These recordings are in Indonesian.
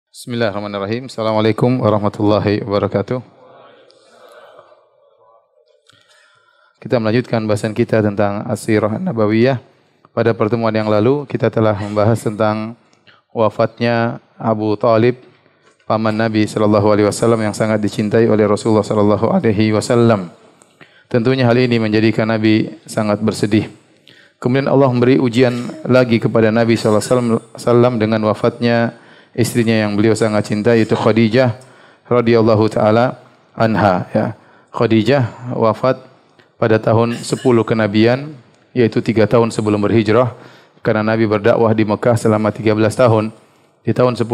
Bismillahirrahmanirrahim. Assalamualaikum warahmatullahi wabarakatuh. Kita melanjutkan bahasan kita tentang As-Sirah Nabawiyah. Pada pertemuan yang lalu kita telah membahas tentang wafatnya Abu Talib, paman Nabi sallallahu alaihi wasallam yang sangat dicintai oleh Rasulullah sallallahu alaihi wasallam. Tentunya hal ini menjadikan Nabi sangat bersedih. Kemudian Allah memberi ujian lagi kepada Nabi sallallahu alaihi wasallam dengan wafatnya istrinya yang beliau sangat cintai, yaitu Khadijah radhiyallahu taala anha, ya. Khadijah wafat pada tahun 10 kenabian, yaitu 3 tahun sebelum berhijrah, karena Nabi berdakwah di Mekah selama 13 tahun. Di tahun 10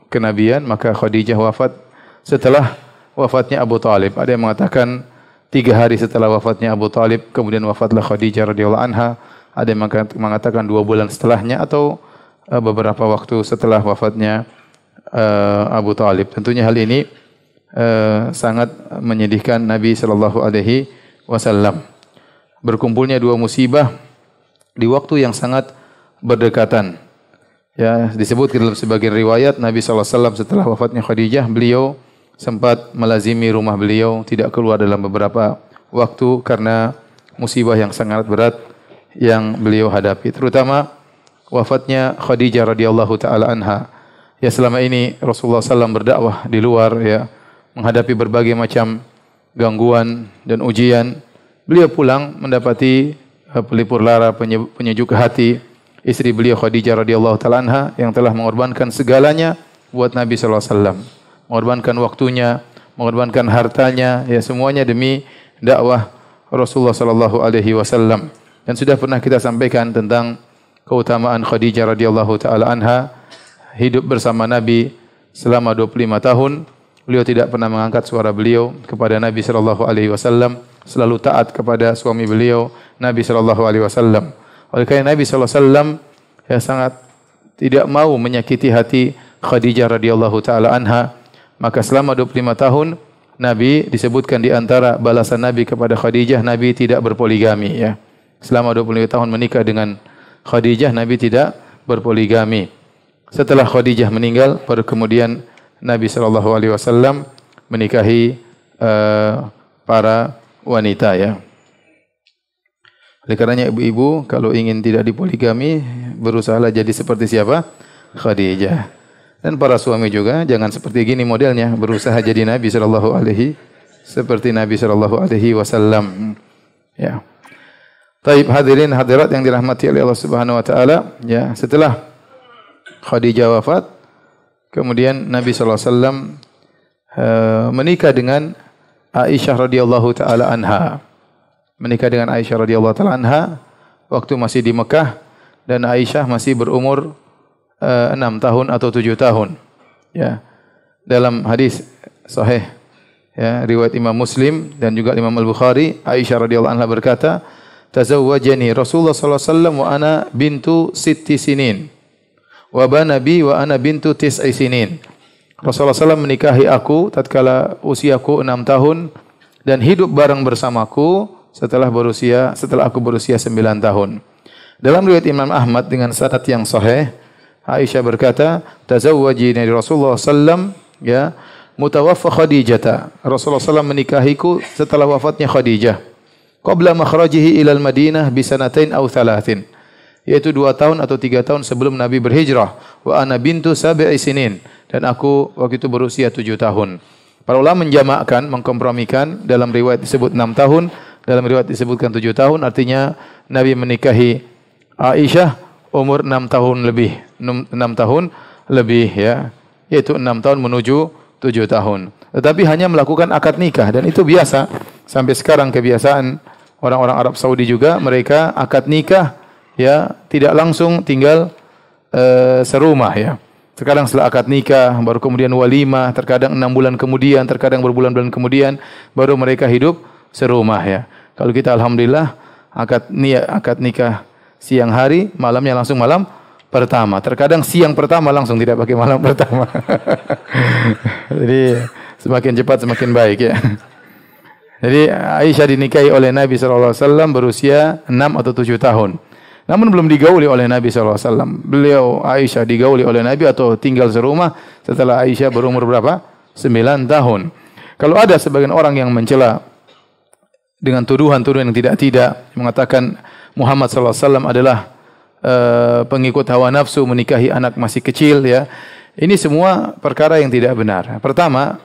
kenabian maka Khadijah wafat setelah wafatnya Abu Talib. Ada yang mengatakan 3 hari setelah wafatnya Abu Talib kemudian wafatlah Khadijah radhiyallahu anha. Ada yang mengatakan 2 bulan setelahnya atau beberapa waktu setelah wafatnya Abu Talib. Tentunya hal ini sangat menyedihkan Nabi sallallahu alaihi wasallam. Berkumpulnya 2 musibah di waktu yang sangat berdekatan. Ya, disebut dalam sebagian riwayat Nabi sallallahu alaihi wasallam setelah wafatnya Khadijah, beliau sempat melazimi rumah beliau, tidak keluar dalam beberapa waktu karena musibah yang sangat berat yang beliau hadapi, terutama wafatnya Khadijah radhiyallahu taala anha. Ya, selama ini Rasulullah SAW berdakwah di luar, ya, menghadapi berbagai macam gangguan dan ujian. Beliau pulang mendapati pelipur lara, penyejuk hati istri beliau Khadijah radhiyallahu taala anha yang telah mengorbankan segalanya buat Nabi sallallahu alaihi wasallam. Mengorbankan waktunya, mengorbankan hartanya, ya, semuanya demi dakwah Rasulullah sallallahu alaihi wasallam. Dan sudah pernah kita sampaikan tentang keutamaan Khadijah radhiyallahu taala anha, hidup bersama Nabi selama 25 tahun. Beliau tidak pernah mengangkat suara beliau kepada Nabi sallallahu alaihi wasallam, selalu taat kepada suami beliau Nabi sallallahu alaihi wasallam. Oleh karena Nabi sallallahu alaihi wasallam ya sangat tidak mau menyakiti hati Khadijah radhiyallahu taala anha, maka selama 25 tahun Nabi disebutkan di antara balasan Nabi kepada Khadijah, Nabi tidak berpoligami, ya. Selama 25 tahun menikah dengan Khadijah, Nabi tidak berpoligami. Setelah Khadijah meninggal, baru kemudian Nabi sallallahu alaihi wasallam menikahi para wanita, ya. Oleh karenanya ibu-ibu kalau ingin tidak dipoligami, berusahalah jadi seperti siapa? Khadijah. Dan para suami juga jangan seperti gini modelnya, berusaha jadi Nabi sallallahu alaihi seperti Nabi sallallahu alaihi wasallam. Ya. Taib, hadirin hadirat yang dirahmati oleh Allah Subhanahu wa taala, ya, setelah Khadijah wafat, kemudian Nabi sallallahu alaihi wasallam menikah dengan Aisyah radhiyallahu taala anha. Menikah dengan Aisyah radhiyallahu taala anha waktu masih di Mekah, dan Aisyah masih berumur 6 tahun atau 7 tahun. Ya. Dalam hadis sahih, ya, riwayat Imam Muslim dan juga Imam Al-Bukhari, Aisyah radhiyallahu anha berkata, "Tazawwajani Rasulullah sallallahu alaihi wasallam wa ana bintu 6 sinin wa bana bi wa ana bintu 9 sinin." Rasulullah SAW menikahi aku tatkala usiaku 6 tahun dan hidup bareng bersamaku setelah aku berusia 9 tahun. Dalam riwayat Imam Ahmad dengan sanad yang sahih, Aisyah berkata, "Tazawwajani Rasulullah sallam, ya, mutawaffa Khadijah." Rasulullah SAW menikahiku setelah wafatnya Khadijah. Qabla makhrajihi ilal Madinah bisanatain aw thalathin, yaitu 2 tahun atau 3 tahun sebelum Nabi berhijrah. Wa ana bintu 7 sinin, dan aku waktu itu berusia 7 tahun. Para ulama menjamakkan, mengkompromikan, dalam riwayat disebut 6 tahun, dalam riwayat disebutkan 7 tahun, artinya Nabi menikahi Aisyah umur 6 tahun lebih, 6 tahun lebih, ya, yaitu 6 tahun menuju 7 tahun. Tetapi hanya melakukan akad nikah, dan itu biasa. Sampai sekarang kebiasaan orang-orang Arab Saudi juga, mereka akad nikah, ya, tidak langsung tinggal serumah, ya. Sekarang setelah akad nikah, baru kemudian walimah, terkadang 6 bulan kemudian, terkadang berbulan-bulan kemudian, baru mereka hidup serumah, ya. Kalau kita alhamdulillah akad nikah siang hari, malamnya langsung malam pertama. Terkadang siang pertama langsung, tidak pakai malam pertama. Jadi semakin cepat semakin baik, ya. Jadi Aisyah dinikahi oleh Nabi sallallahu alaihi wasallam berusia 6 atau 7 tahun. Namun belum digauli oleh Nabi sallallahu alaihi wasallam. Beliau Aisyah digauli oleh Nabi atau tinggal serumah setelah Aisyah berumur berapa? 9 tahun. Kalau ada sebagian orang yang mencela dengan tuduhan-tuduhan yang tidak-tidak, mengatakan Muhammad sallallahu alaihi wasallam adalah pengikut hawa nafsu, menikahi anak masih kecil, ya. Ini semua perkara yang tidak benar. Pertama,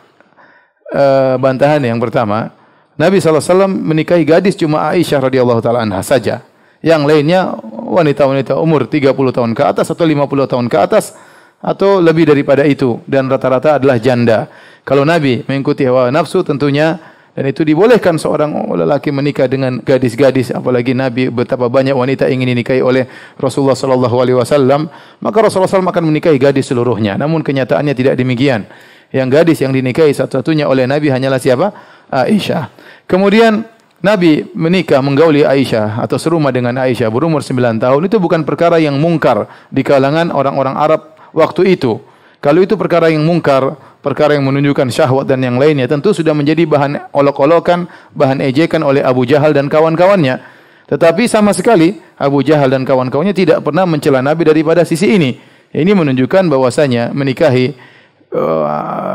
bantahan yang pertama, Nabi sallallahu alaihi wasallam menikahi gadis cuma Aisyah radhiyallahu taala anha saja. Yang lainnya wanita-wanita umur 30 tahun ke atas atau 50 tahun ke atas atau lebih daripada itu, dan rata-rata adalah janda. Kalau Nabi mengikuti hawa nafsu tentunya, dan itu dibolehkan seorang lelaki menikah dengan gadis-gadis, apalagi Nabi betapa banyak wanita ingin dinikahi oleh Rasulullah sallallahu alaihi wasallam, maka Rasulullah SAW akan menikahi gadis seluruhnya. Namun kenyataannya tidak demikian. Yang gadis yang dinikahi satu-satunya oleh Nabi hanyalah siapa? Aisyah. Kemudian Nabi menikah menggauli Aisyah atau serumah dengan Aisyah berumur 9 tahun. Itu bukan perkara yang mungkar di kalangan orang-orang Arab waktu itu. Kalau itu perkara yang mungkar, perkara yang menunjukkan syahwat dan yang lainnya, tentu sudah menjadi bahan olok-olokan, bahan ejekan oleh Abu Jahal dan kawan-kawannya. Tetapi sama sekali Abu Jahal dan kawan-kawannya tidak pernah mencela Nabi daripada sisi ini. Ini menunjukkan bahwasanya menikahi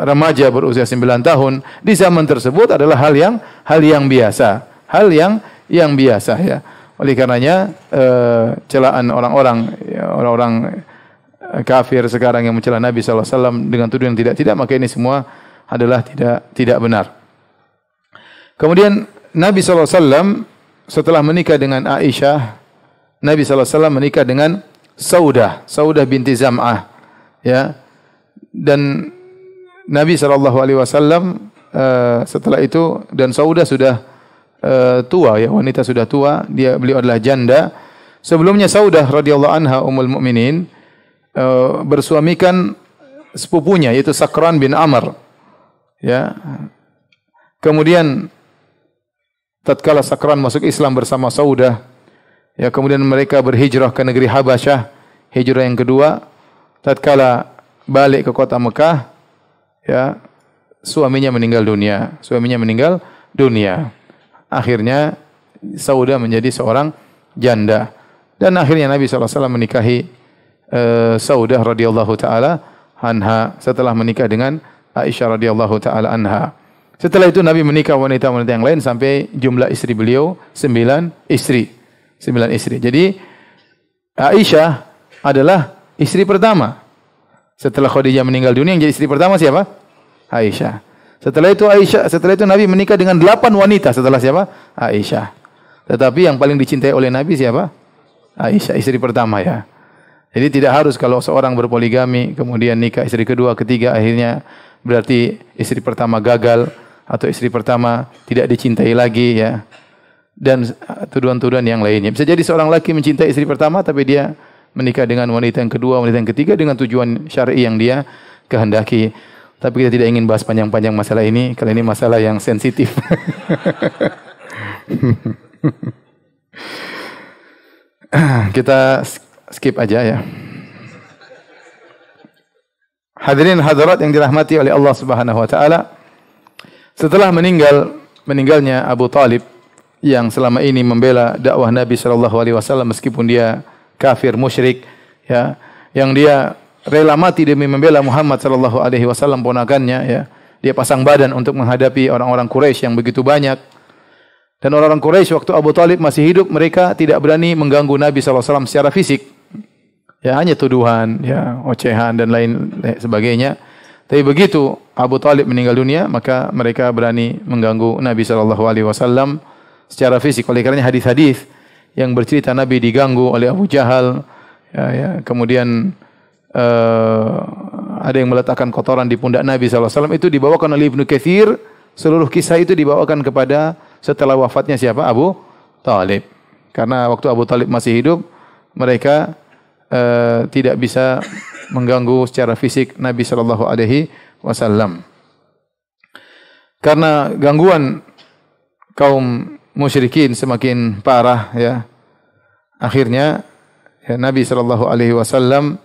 remaja berusia 9 tahun di zaman tersebut adalah hal yang biasa. Hal yang biasa, ya. Oleh karenanya celaan orang-orang kafir sekarang yang mencela Nabi sallallahu alaihi wasallam dengan tuduhan yang tidak, maka ini semua adalah tidak benar. Kemudian Nabi sallallahu alaihi wasallam setelah menikah dengan Aisyah, Nabi sallallahu alaihi wasallam menikah dengan Saudah binti Zam'ah, ya. Dan Nabi sallallahu alaihi wasallam setelah itu, dan Saudah sudah tua, ya, wanita sudah tua, beliau adalah janda. Sebelumnya Saudah radhiyallahu anha ummul mukminin bersuamikan sepupunya yaitu Sakran bin Amr, ya. Kemudian tatkala Sakran masuk Islam bersama Saudah, ya, kemudian mereka berhijrah ke negeri Habasyah, hijrah yang kedua. Tatkala balik ke kota Mekah, ya, suaminya meninggal dunia. Akhirnya Saudah menjadi seorang janda, dan akhirnya Nabi sallallahu alaihi wasallam menikahi Saudah radhiyallahu taala anha setelah menikah dengan Aisyah radhiyallahu taala anha. Setelah itu Nabi menikah wanita-wanita yang lain sampai jumlah istri beliau 9 istri. Jadi Aisyah adalah istri pertama. Setelah Khadijah meninggal dunia, yang jadi istri pertama siapa? Aisyah. Setelah itu Nabi menikah dengan 8 wanita setelah siapa? Aisyah. Tetapi yang paling dicintai oleh Nabi siapa? Aisyah, istri pertama, ya. Jadi tidak harus kalau seorang berpoligami kemudian nikah istri kedua, ketiga, akhirnya berarti istri pertama gagal atau istri pertama tidak dicintai lagi, ya. Dan tuduhan-tuduhan yang lainnya. Bisa jadi seorang laki mencintai istri pertama tapi dia menikah dengan wanita yang kedua, wanita yang ketiga dengan tujuan syar'i yang dia kehendaki. Tapi kita tidak ingin bahas panjang-panjang masalah ini, karena ini masalah yang sensitif. Kita skip aja, ya. Hadirin hadirat yang dirahmati oleh Allah Subhanahu wa taala. Setelah meninggalnya Abu Talib yang selama ini membela dakwah Nabi sallallahu alaihi wasallam meskipun dia kafir musyrik, ya, yang dia rela mati demi membela Muhammad sallallahu alaihi wasallam ponakannya, ya. Dia pasang badan untuk menghadapi orang-orang Quraisy yang begitu banyak. Dan orang-orang Quraisy waktu Abu Talib masih hidup, mereka tidak berani mengganggu Nabi sallallahu alaihi wasallam secara fisik. Ya, hanya tuduhan, ya, ocehan dan lain sebagainya. Tapi begitu Abu Talib meninggal dunia, maka mereka berani mengganggu Nabi sallallahu alaihi wasallam secara fisik. Oleh karenanya hadis-hadis yang bercerita Nabi diganggu oleh Abu Jahal, ya, kemudian ada yang meletakkan kotoran di pundak Nabi sallallahu alaihi wasallam, itu dibawakan oleh Ibnu Katsir. Seluruh kisah itu dibawakan kepada setelah wafatnya siapa? Abu Talib. Karena waktu Abu Talib masih hidup, mereka tidak bisa mengganggu secara fisik Nabi sallallahu alaihi wasallam. Karena gangguan kaum musyrikin semakin parah, ya. Akhirnya, ya, Nabi sallallahu alaihi wasallam,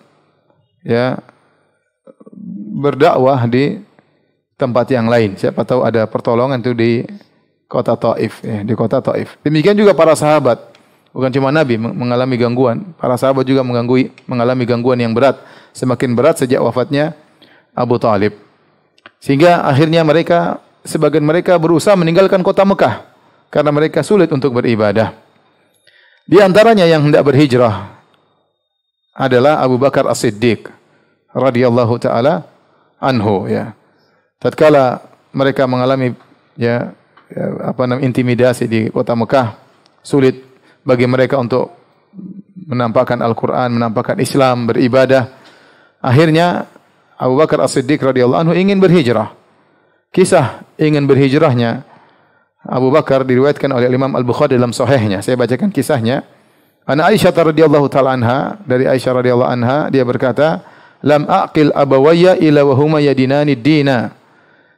ya, berdakwah di tempat yang lain. Siapa tahu ada pertolongan itu di kota Taif, ya, di kota Taif. Demikian juga para sahabat. Bukan cuma Nabi mengalami gangguan, para sahabat juga mengalami gangguan yang berat. Semakin berat sejak wafatnya Abu Talib. Sehingga akhirnya sebagian mereka berusaha meninggalkan kota Mekah karena mereka sulit untuk beribadah. Di antaranya yang hendak berhijrah adalah Abu Bakar As-Siddiq radhiyallahu taala anhu, ya. Tatkala mereka mengalami intimidasi di kota Mekah, sulit bagi mereka untuk menampakkan Al-Qur'an, menampakkan Islam, beribadah. Akhirnya Abu Bakar As-Siddiq radhiyallahu anhu ingin berhijrah. Kisah ingin berhijrahnya Abu Bakar diriwayatkan oleh Imam Al-Bukhari dalam sahihnya. Saya bacakan kisahnya. Ana Aisyah radhiyallahu taala anha, dari Aisyah radhiyallahu anha, dia berkata, "Lam aqil abawayya ila wa huma yadinani dina."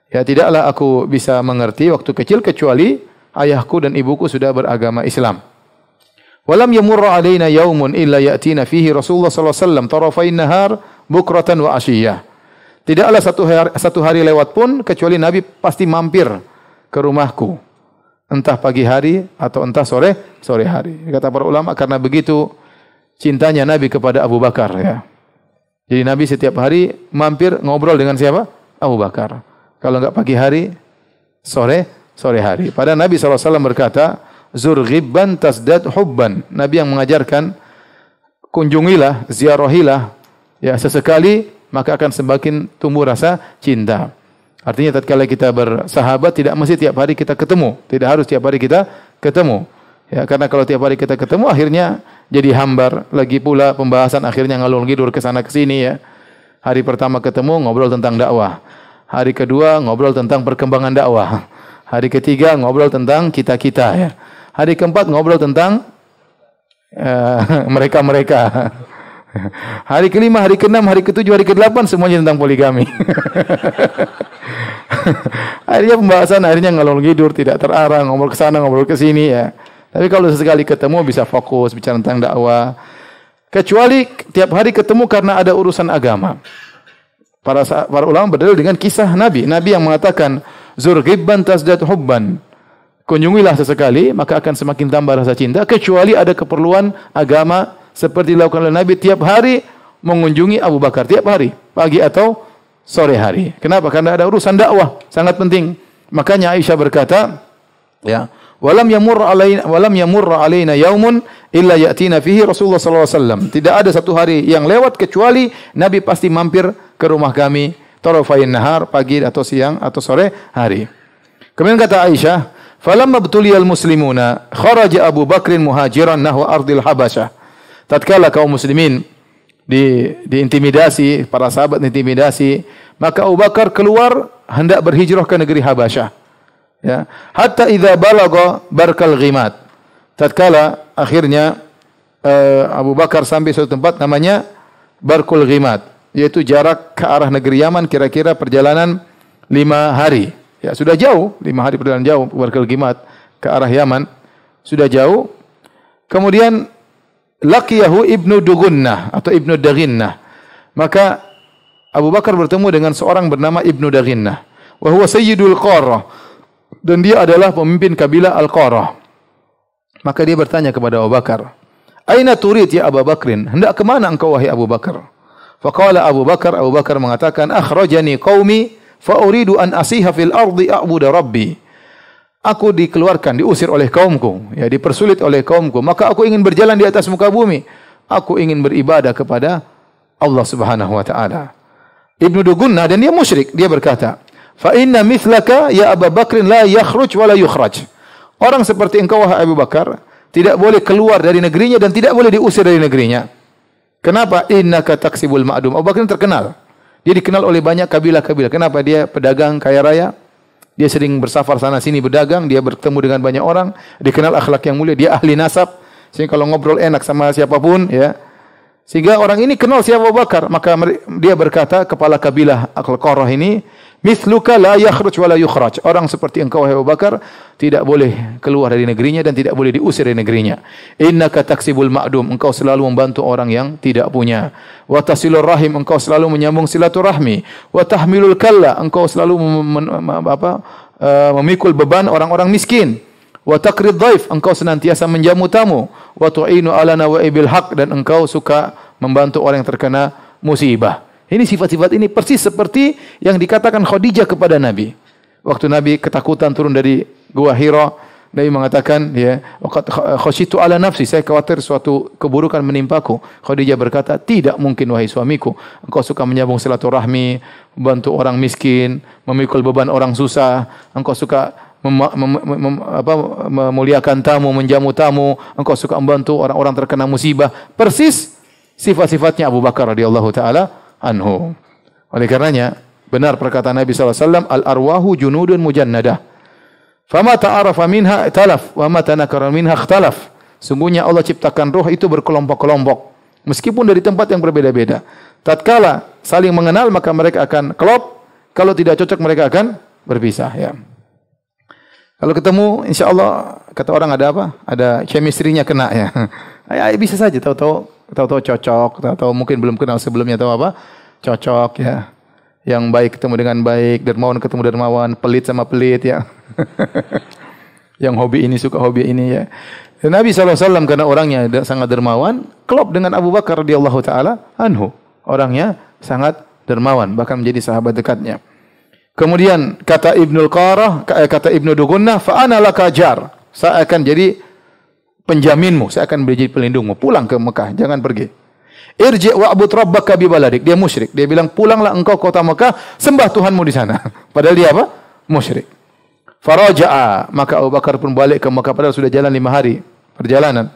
Ya, tidaklah aku bisa mengerti waktu kecil kecuali ayahku dan ibuku sudah beragama Islam. Walam yamurra alaina yaumun illa ya'tina fihi Rasulullah sallallahu alaihi wasallam tarafain nahar bukratan wa asyiyah. Tidaklah satu hari lewat pun kecuali Nabi pasti mampir ke rumahku. Entah pagi hari atau entah sore hari. Kata para ulama karena begitu cintanya Nabi kepada Abu Bakar, ya. Jadi Nabi setiap hari mampir ngobrol dengan siapa? Abu Bakar. Kalau enggak pagi hari, sore hari. Padahal Nabi SAW berkata, "Zur ghibban tasdad hubban." Nabi yang mengajarkan, kunjungilah, ziarahilah, ya, sesekali maka akan semakin tumbuh rasa cinta. Artinya tatkala kita bersahabat tidak mesti tiap hari kita ketemu, tidak harus tiap hari kita ketemu. Ya, karena kalau tiap hari kita ketemu akhirnya jadi hambar. Lagi pula pembahasan akhirnya ngalur ngidur ke sana ke sini, ya. Hari pertama ketemu ngobrol tentang dakwah. Hari kedua ngobrol tentang perkembangan dakwah. Hari ketiga ngobrol tentang kita-kita, ya. Hari keempat ngobrol tentang mereka-mereka. Hari kelima, hari keenam, hari ketujuh, hari kedelapan semuanya tentang poligami. Akhirnya pembahasan ngalor ngidur, tidak terarah, ngobrol ke sana, ngobrol ke sini, ya. Tapi kalau sesekali ketemu bisa fokus bicara tentang dakwah. Kecuali tiap hari ketemu karena ada urusan agama. Para ulama berdalil dengan kisah Nabi. Nabi yang mengatakan, "Zur ghibban tasdad hubban." Kunjungilah sesekali maka akan semakin tambah rasa cinta, kecuali ada keperluan agama seperti dilakukan oleh Nabi tiap hari mengunjungi Abu Bakar tiap hari, pagi atau sore hari. Kenapa? Karena ada urusan dakwah, sangat penting. Makanya Aisyah berkata, ya, walam yamurra alaina yaumun illa ya'tina fihi Rasulullah sallallahu alaihi wasallam. Tidak ada satu hari yang lewat kecuali Nabi pasti mampir ke rumah kami tarafain nahar, pagi atau siang atau sore hari. Kemudian kata Aisyah, falamma btuliyal muslimuna kharaja Abu Bakrin muhajiran nahwa ardil Habasyah. Tatkala kaum muslimin diintimidasi, para sahabat diintimidasi, maka Abu Bakar keluar hendak berhijrah ke negeri Habasyah. Ya, hatta idza balagha barkal ghimat. Tatkala akhirnya Abu Bakar sampai suatu tempat namanya Barkul Ghimat, yaitu jarak ke arah negeri Yaman kira-kira perjalanan 5 hari. Ya, sudah jauh, 5 hari perjalanan jauh Barkul Ghimat ke arah Yaman. Sudah jauh. Kemudian laqiyahu Ibnu Dugunnah atau Ibnu Daghinnah. Maka Abu Bakar bertemu dengan seorang bernama Ibnu Daghinnah. Wa huwa sayyidul Qarah. Dan dia adalah pemimpin kabilah Al-Qarah. Maka dia bertanya kepada Abu Bakar, "Aina turid ya Abu Bakrin? Hendak ke mana engkau wahai Abu Bakar?" Faqala Abu Bakar mengatakan, "Akhrajani qaumi fa uridu an asiha fil ardi a'budu rabbi." Aku dikeluarkan, diusir oleh kaumku, ya, dipersulit oleh kaumku, maka aku ingin berjalan di atas muka bumi. Aku ingin beribadah kepada Allah Subhanahu wa taala. Ibnu Dugunnah, dan dia musyrik, dia berkata, "Fa inna mithlaka ya Abu Bakrin la yakhruj wa la yukhraj." Orang seperti engkau wahai Abu Bakar tidak boleh keluar dari negerinya dan tidak boleh diusir dari negerinya. Kenapa? Innaka taksibul ma'dum. Abu Bakar terkenal. Dia dikenal oleh banyak kabilah-kabilah. Kenapa? Dia pedagang kaya raya. Dia sering bersafar sana sini berdagang, dia bertemu dengan banyak orang, dikenal akhlak yang mulia, dia ahli nasab, sehingga kalau ngobrol enak sama siapapun, ya. Sehingga orang ini kenal siapa Abu Bakar, maka dia berkata, kepala kabilah Al-Qarah ini, "Mithluka la yakhruj wa la yukhraj." Orang seperti engkau wahai Abu Bakar tidak boleh keluar dari negerinya dan tidak boleh diusir dari negerinya. Innaka taksibul ma'dum, engkau selalu membantu orang yang tidak punya. Wa tasilur rahim, engkau selalu menyambung silaturahmi. Wa tahmilul kalla, engkau selalu memikul beban orang-orang miskin. Wa taqrid dhaif, engkau senantiasa menjamu tamu. Wa tu'inu ala nawaibil haq, dan engkau suka membantu orang yang terkena musibah. Ini sifat-sifat ini persis seperti yang dikatakan Khadijah kepada Nabi. Waktu Nabi ketakutan turun dari Gua Hira, Nabi mengatakan, ya, waqad khasyitu ala nafsi, saya khawatir suatu keburukan menimpaku. Khadijah berkata, tidak mungkin wahai suamiku. Engkau suka menyambung silaturahmi, membantu orang miskin, memikul beban orang susah. Engkau suka memuliakan tamu, menjamu tamu. Engkau suka membantu orang-orang terkena musibah. Persis sifat-sifatnya Abu Bakar radhiyallahu taala anhu. Oleh karenanya, benar perkataan Nabi SAW, al-arwahu junudun mujannadah. Fama ta'arafa minha talaf, wa ma tanakara minha ikhtalaf. Sungguhnya Allah ciptakan roh itu berkelompok-kelompok, meskipun dari tempat yang berbeda-beda. Tatkala saling mengenal, maka mereka akan klop. Kalau tidak cocok, mereka akan berpisah. Ya. Kalau ketemu, insya Allah, kata orang ada apa? Ada chemistry-nya kena ya. Ya bisa saja, tahu-tahu cocok, tahu-tahu mungkin belum kenal sebelumnya, tahu apa? Cocok ya. Yang baik ketemu dengan baik, dermawan ketemu dermawan, pelit sama pelit ya. Yang hobi ini suka hobi ini ya. Dan Nabi SAW karena orangnya sangat dermawan, klop dengan Abu Bakar radhiyallahu taala anhu. Orangnya sangat dermawan, bahkan menjadi sahabat dekatnya. Kemudian kata Ibnul Qarah, kata Ibnu Dugunnah, fa ana laka jar. Saya akan jadi penjaminmu, saya akan menjadi pelindungmu. Pulang ke Mekah, jangan pergi. Irji' wa'bud rabbaka bi baladik. Dia musyrik. Dia bilang, pulanglah engkau kota Mekah, sembah Tuhanmu di sana. Padahal dia apa? Musyrik. Faraja'a, maka Abu Bakar pun balik ke Mekah padahal sudah jalan 5 hari perjalanan.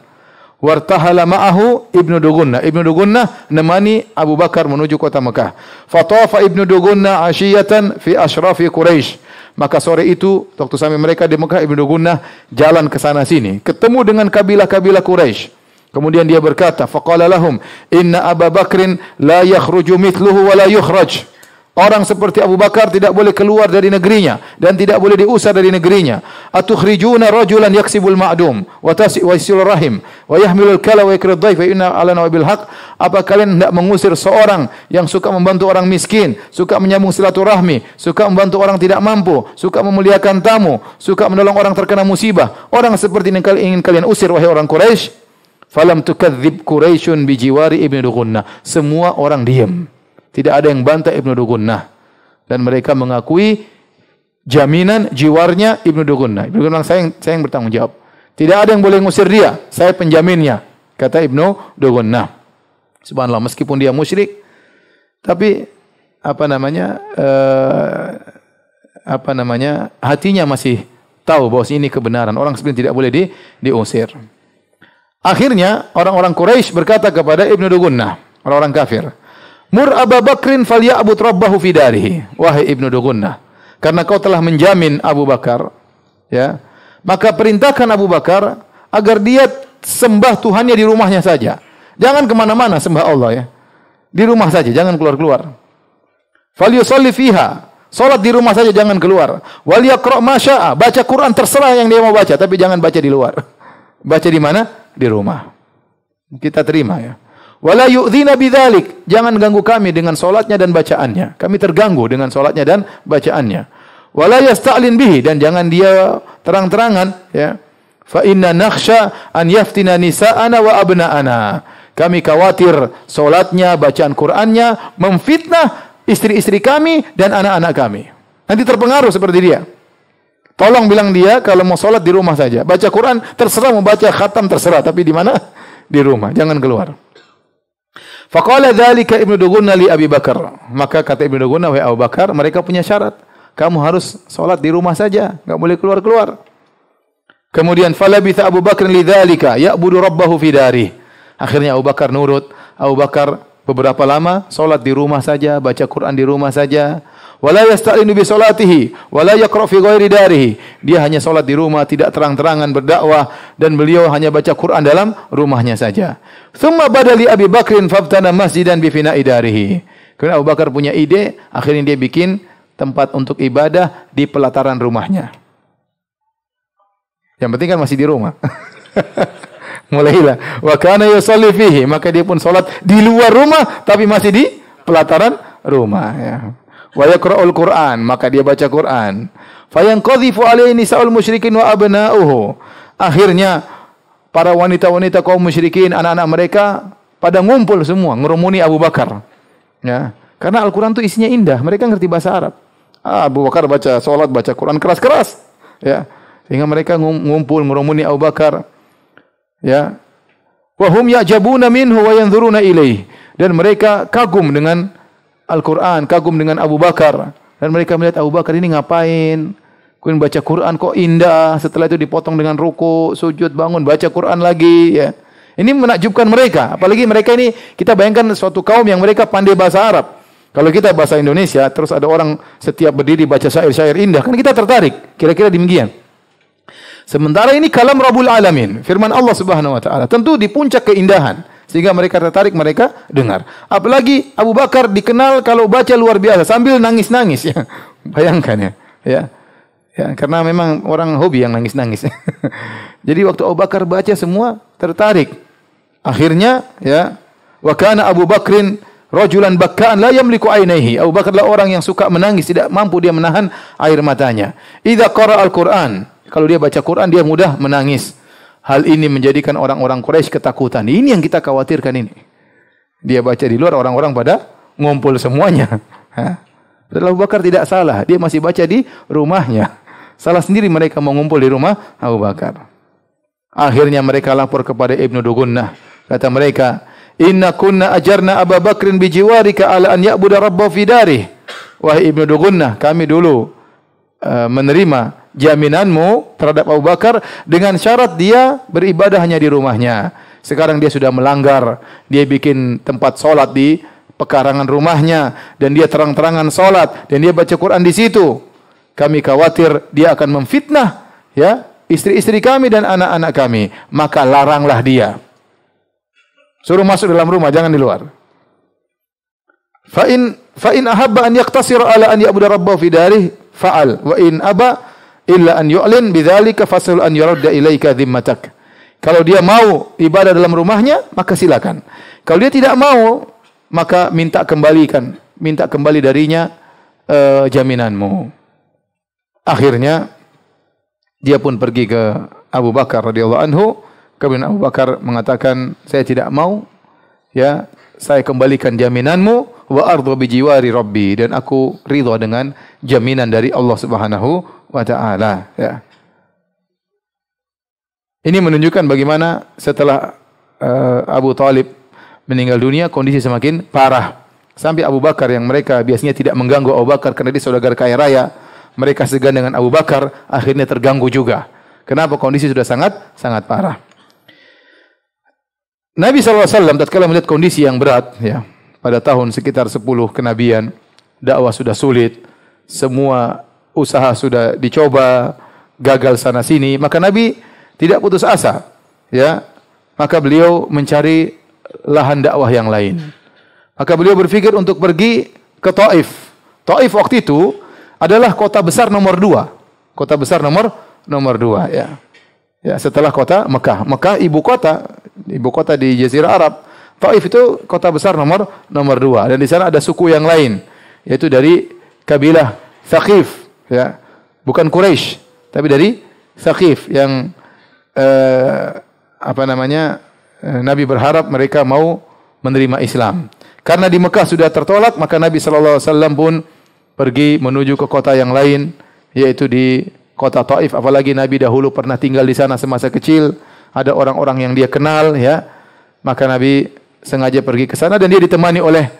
Wartahala ma'ahu Ibnu Dugunnah. Ibnu Dugunnah nemani Abu Bakar menuju kota Mekah. Fatafa Ibnu Dugunnah asyiyatan fi asyrafi Quraisy. Maka sore itu waktu sampai mereka di Mekah, Ibnu Dugunnah jalan ke sana sini, ketemu dengan kabilah-kabilah Quraisy. Kemudian dia berkata, faqala lahum, inna Abu Bakrin la yakhruju mithluhu wa la yukhraj. Orang seperti Abu Bakar tidak boleh keluar dari negerinya dan tidak boleh diusir dari negerinya. Atukhrijuna rajulan yaksibul ma'dum wa tasilur rahim wa yahmilul kala wa yakrid dhaif fa inna alana bil haqq. Apa kalian hendak mengusir seorang yang suka membantu orang miskin, suka menyambung silaturahmi, suka membantu orang tidak mampu, suka memuliakan tamu, suka menolong orang terkena musibah? Orang seperti ini ingin kalian usir wahai orang Quraisy? Falam tukadzib Quraisyun bijiwari Ibnu Dugunnah. Semua orang diam. Tidak ada yang bantah Ibnu Dugunnah. Dan mereka mengakui jaminan jiwarnya Ibnu Dugunnah. Ibnu Dugunnah, saya yang bertanggung jawab. Tidak ada yang boleh ngusir dia. Saya penjaminnya. Kata Ibnu Dugunnah. Subhanallah, meskipun dia musyrik, tapi hatinya masih tahu bahwa ini kebenaran. Orang sebenarnya tidak boleh diusir. Akhirnya orang-orang Quraisy berkata kepada Ibnu Dugunnah, orang-orang kafir, "Mur Abu Bakrin falya'bud rabbahu fi darihi." Wahai Ibnu Dugunnah, karena kau telah menjamin Abu Bakar, ya, maka perintahkan Abu Bakar agar dia sembah Tuhannya di rumahnya saja. Jangan kemana-mana sembah Allah ya. Di rumah saja, jangan keluar-keluar. Falyusalli fiha. Salat di rumah saja, jangan keluar. Wal yaqra ma syaa. Baca Quran terserah yang dia mau baca, tapi jangan baca di luar. Baca di mana? Di rumah. Kita terima ya. Wala yu'dzina bidzalik. Jangan ganggu kami dengan salatnya dan bacaannya. Kami terganggu dengan salatnya dan bacaannya. Wala yasta'lin bihi, dan jangan dia terang-terangan ya. Fa inna nakhsha an yaftina nisa'ana wa abna'ana. Kami khawatir salatnya, bacaan Qur'annya memfitnah istri-istri kami dan anak-anak kami. Nanti terpengaruh seperti dia. Tolong bilang dia kalau mau sholat di rumah saja. Baca Quran terserah, mau baca khatam terserah, tapi di mana? Di rumah, jangan keluar. Faqala dzalika Ibnu Dugunnah li Abi Bakar. Maka kata Ibnu Dugunnah, wahai Abu Bakar, mereka punya syarat. Kamu harus sholat di rumah saja, enggak boleh keluar-keluar. Kemudian falabitha Abu Bakar lidzalika ya'budu rabbahu fi darih. Akhirnya Abu Bakar nurut. Abu Bakar beberapa lama sholat di rumah saja, baca Quran di rumah saja. Wala yasta'inu bi salatihi wala yaqra fi ghairi darihi. Dia hanya salat di rumah, tidak terang-terangan berdakwah, dan beliau hanya baca Quran dalam rumahnya saja. Tsumma badali Abi Bakrin fabtana masjidan bi fina'i darihi. Kemudian Abu Bakar punya ide, akhirnya dia bikin tempat untuk ibadah di pelataran rumahnya. Yang penting kan masih di rumah. Mulailah wa kana yusalli fihi, maka dia pun salat di luar rumah tapi masih di pelataran rumah ya. Wa yaqra'ul Qur'an, maka dia baca Quran. Fa yanqadhifu alaihi nisa'ul musyrikin wa abna'uhu. Akhirnya para wanita-wanita kaum musyrikin, anak-anak mereka pada ngumpul semua ngerumuni Abu Bakar. Ya, Karena Al-Quran itu isinya indah. Mereka ngerti bahasa Arab. Abu Bakar baca sholat, baca Quran keras-keras. Ya. Sehingga mereka ngumpul ngerumuni Abu Bakar. Ya. Wa hum ya'jabuna minhu wa yanzuruna ilaih. Dan mereka kagum dengan Al-Quran, kagum dengan Abu Bakar. Dan mereka melihat Abu Bakar ini ngapain? Kemudian baca Quran kok indah. Setelah itu dipotong dengan ruku, sujud, bangun, baca Quran lagi. Ya. Ini menakjubkan mereka. Apalagi mereka ini, kita bayangkan suatu kaum yang mereka pandai bahasa Arab. Kalau kita bahasa Indonesia, terus ada orang setiap berdiri baca syair-syair indah, kan kita tertarik. Kira-kira demikian. Sementara ini kalam Rabbul Alamin, firman Allah Subhanahu wa taala. Tentu di puncak keindahan, sehingga mereka tertarik, mereka dengar. Apalagi Abu Bakar dikenal kalau baca luar biasa sambil nangis-nangis ya. Bayangkan ya. Ya, karena memang orang hobi yang nangis-nangis. Jadi waktu Abu Bakar baca semua tertarik. Akhirnya ya, wa kana Abu Bakrin rajulan bakkaan la yamliku ainaihi. Abu Bakar adalah orang yang suka menangis, tidak mampu dia menahan air matanya. Idza qara al-Qur'an, kalau dia baca Quran dia mudah menangis. Hal ini menjadikan orang-orang Quraisy ketakutan. Ini yang kita khawatirkan ini. Dia baca di luar, orang-orang pada ngumpul semuanya. Padahal Abu Bakar tidak salah, dia masih baca di rumahnya. Salah sendiri mereka mau ngumpul di rumah Abu Bakar. Akhirnya mereka lapor kepada Ibnu Dugunnah. Kata mereka, "Inna kunna ajarna Abu Bakrin bijiwarika ala an ya'budu rabbahu fi darih." Wahai Ibnu Dugunnah, kami dulu menerima jaminanmu terhadap Abu Bakar dengan syarat dia beribadah hanya di rumahnya. Sekarang dia sudah melanggar. Dia bikin tempat solat di pekarangan rumahnya dan dia terang-terangan solat dan dia baca Quran di situ. Kami khawatir dia akan memfitnah ya istri-istri kami dan anak-anak kami. Maka laranglah dia. Suruh masuk dalam rumah, jangan di luar. Fa in ahabba an yaqtasira ala an ya'budu rabbahu fi darih fa'al wa in aba illa an yu'lin bidzalika fasal an yurda ilaika dhimmatak. Kalau dia mau ibadah dalam rumahnya, maka silakan. Kalau dia tidak mau, maka minta kembali darinya jaminanmu. Akhirnya dia pun pergi ke Abu Bakar radhiyallahu anhu. Kemudian Abu Bakar mengatakan, saya tidak mau, ya, saya kembalikan jaminanmu wa ardhu bi jiwari rabbi, dan aku ridha dengan jaminan dari Allah Subhanahu wa taala, ya. Ini menunjukkan bagaimana setelah Abu Talib meninggal dunia, kondisi semakin parah. Sampai Abu Bakar yang mereka biasanya tidak mengganggu Abu Bakar karena dia saudagar kaya raya, mereka segan dengan Abu Bakar, akhirnya terganggu juga. Kenapa? Kondisi sudah sangat parah. Nabi SAW tatkala melihat kondisi yang berat, ya, pada tahun sekitar 10 kenabian, dakwah sudah sulit, semua usaha sudah dicoba, gagal sana sini, maka Nabi tidak putus asa, ya. Maka beliau mencari lahan dakwah yang lain. Maka beliau berpikir untuk pergi ke Taif. Taif waktu itu adalah kota besar nomor 2. Kota besar nomor 2, ya. Ya, setelah kota Mekah. Mekah ibu kota di Jazirah Arab. Taif itu kota besar nomor 2, dan di sana ada suku yang lain, yaitu dari kabilah Thaqif, ya. Bukan Quraisy, tapi dari Thaqif yang Nabi berharap mereka mau menerima Islam. Karena di Mekah sudah tertolak, maka Nabi sallallahu alaihi wasallam pun pergi menuju ke kota yang lain, yaitu di kota Taif. Apalagi Nabi dahulu pernah tinggal di sana semasa kecil, ada orang-orang yang dia kenal, ya. Maka Nabi sengaja pergi ke sana dan dia ditemani oleh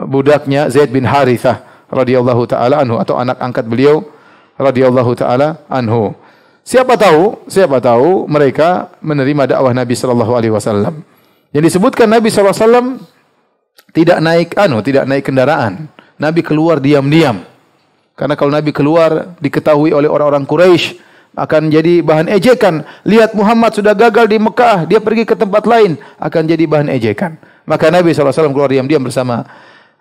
budaknya Zaid bin Harithah radhiyallahu taala anhu, atau anak angkat beliau radhiyallahu taala anhu. Siapa tahu mereka menerima dakwah Nabi sallallahu alaihi wasallam. Yang disebutkan Nabi sallallahu alaihi wasallam tidak naik kendaraan. Nabi keluar diam-diam. Karena kalau Nabi keluar diketahui oleh orang-orang Quraisy akan jadi bahan ejekan. Lihat Muhammad sudah gagal di Mekah, dia pergi ke tempat lain, akan jadi bahan ejekan. Maka Nabi SAW keluar diam-diam bersama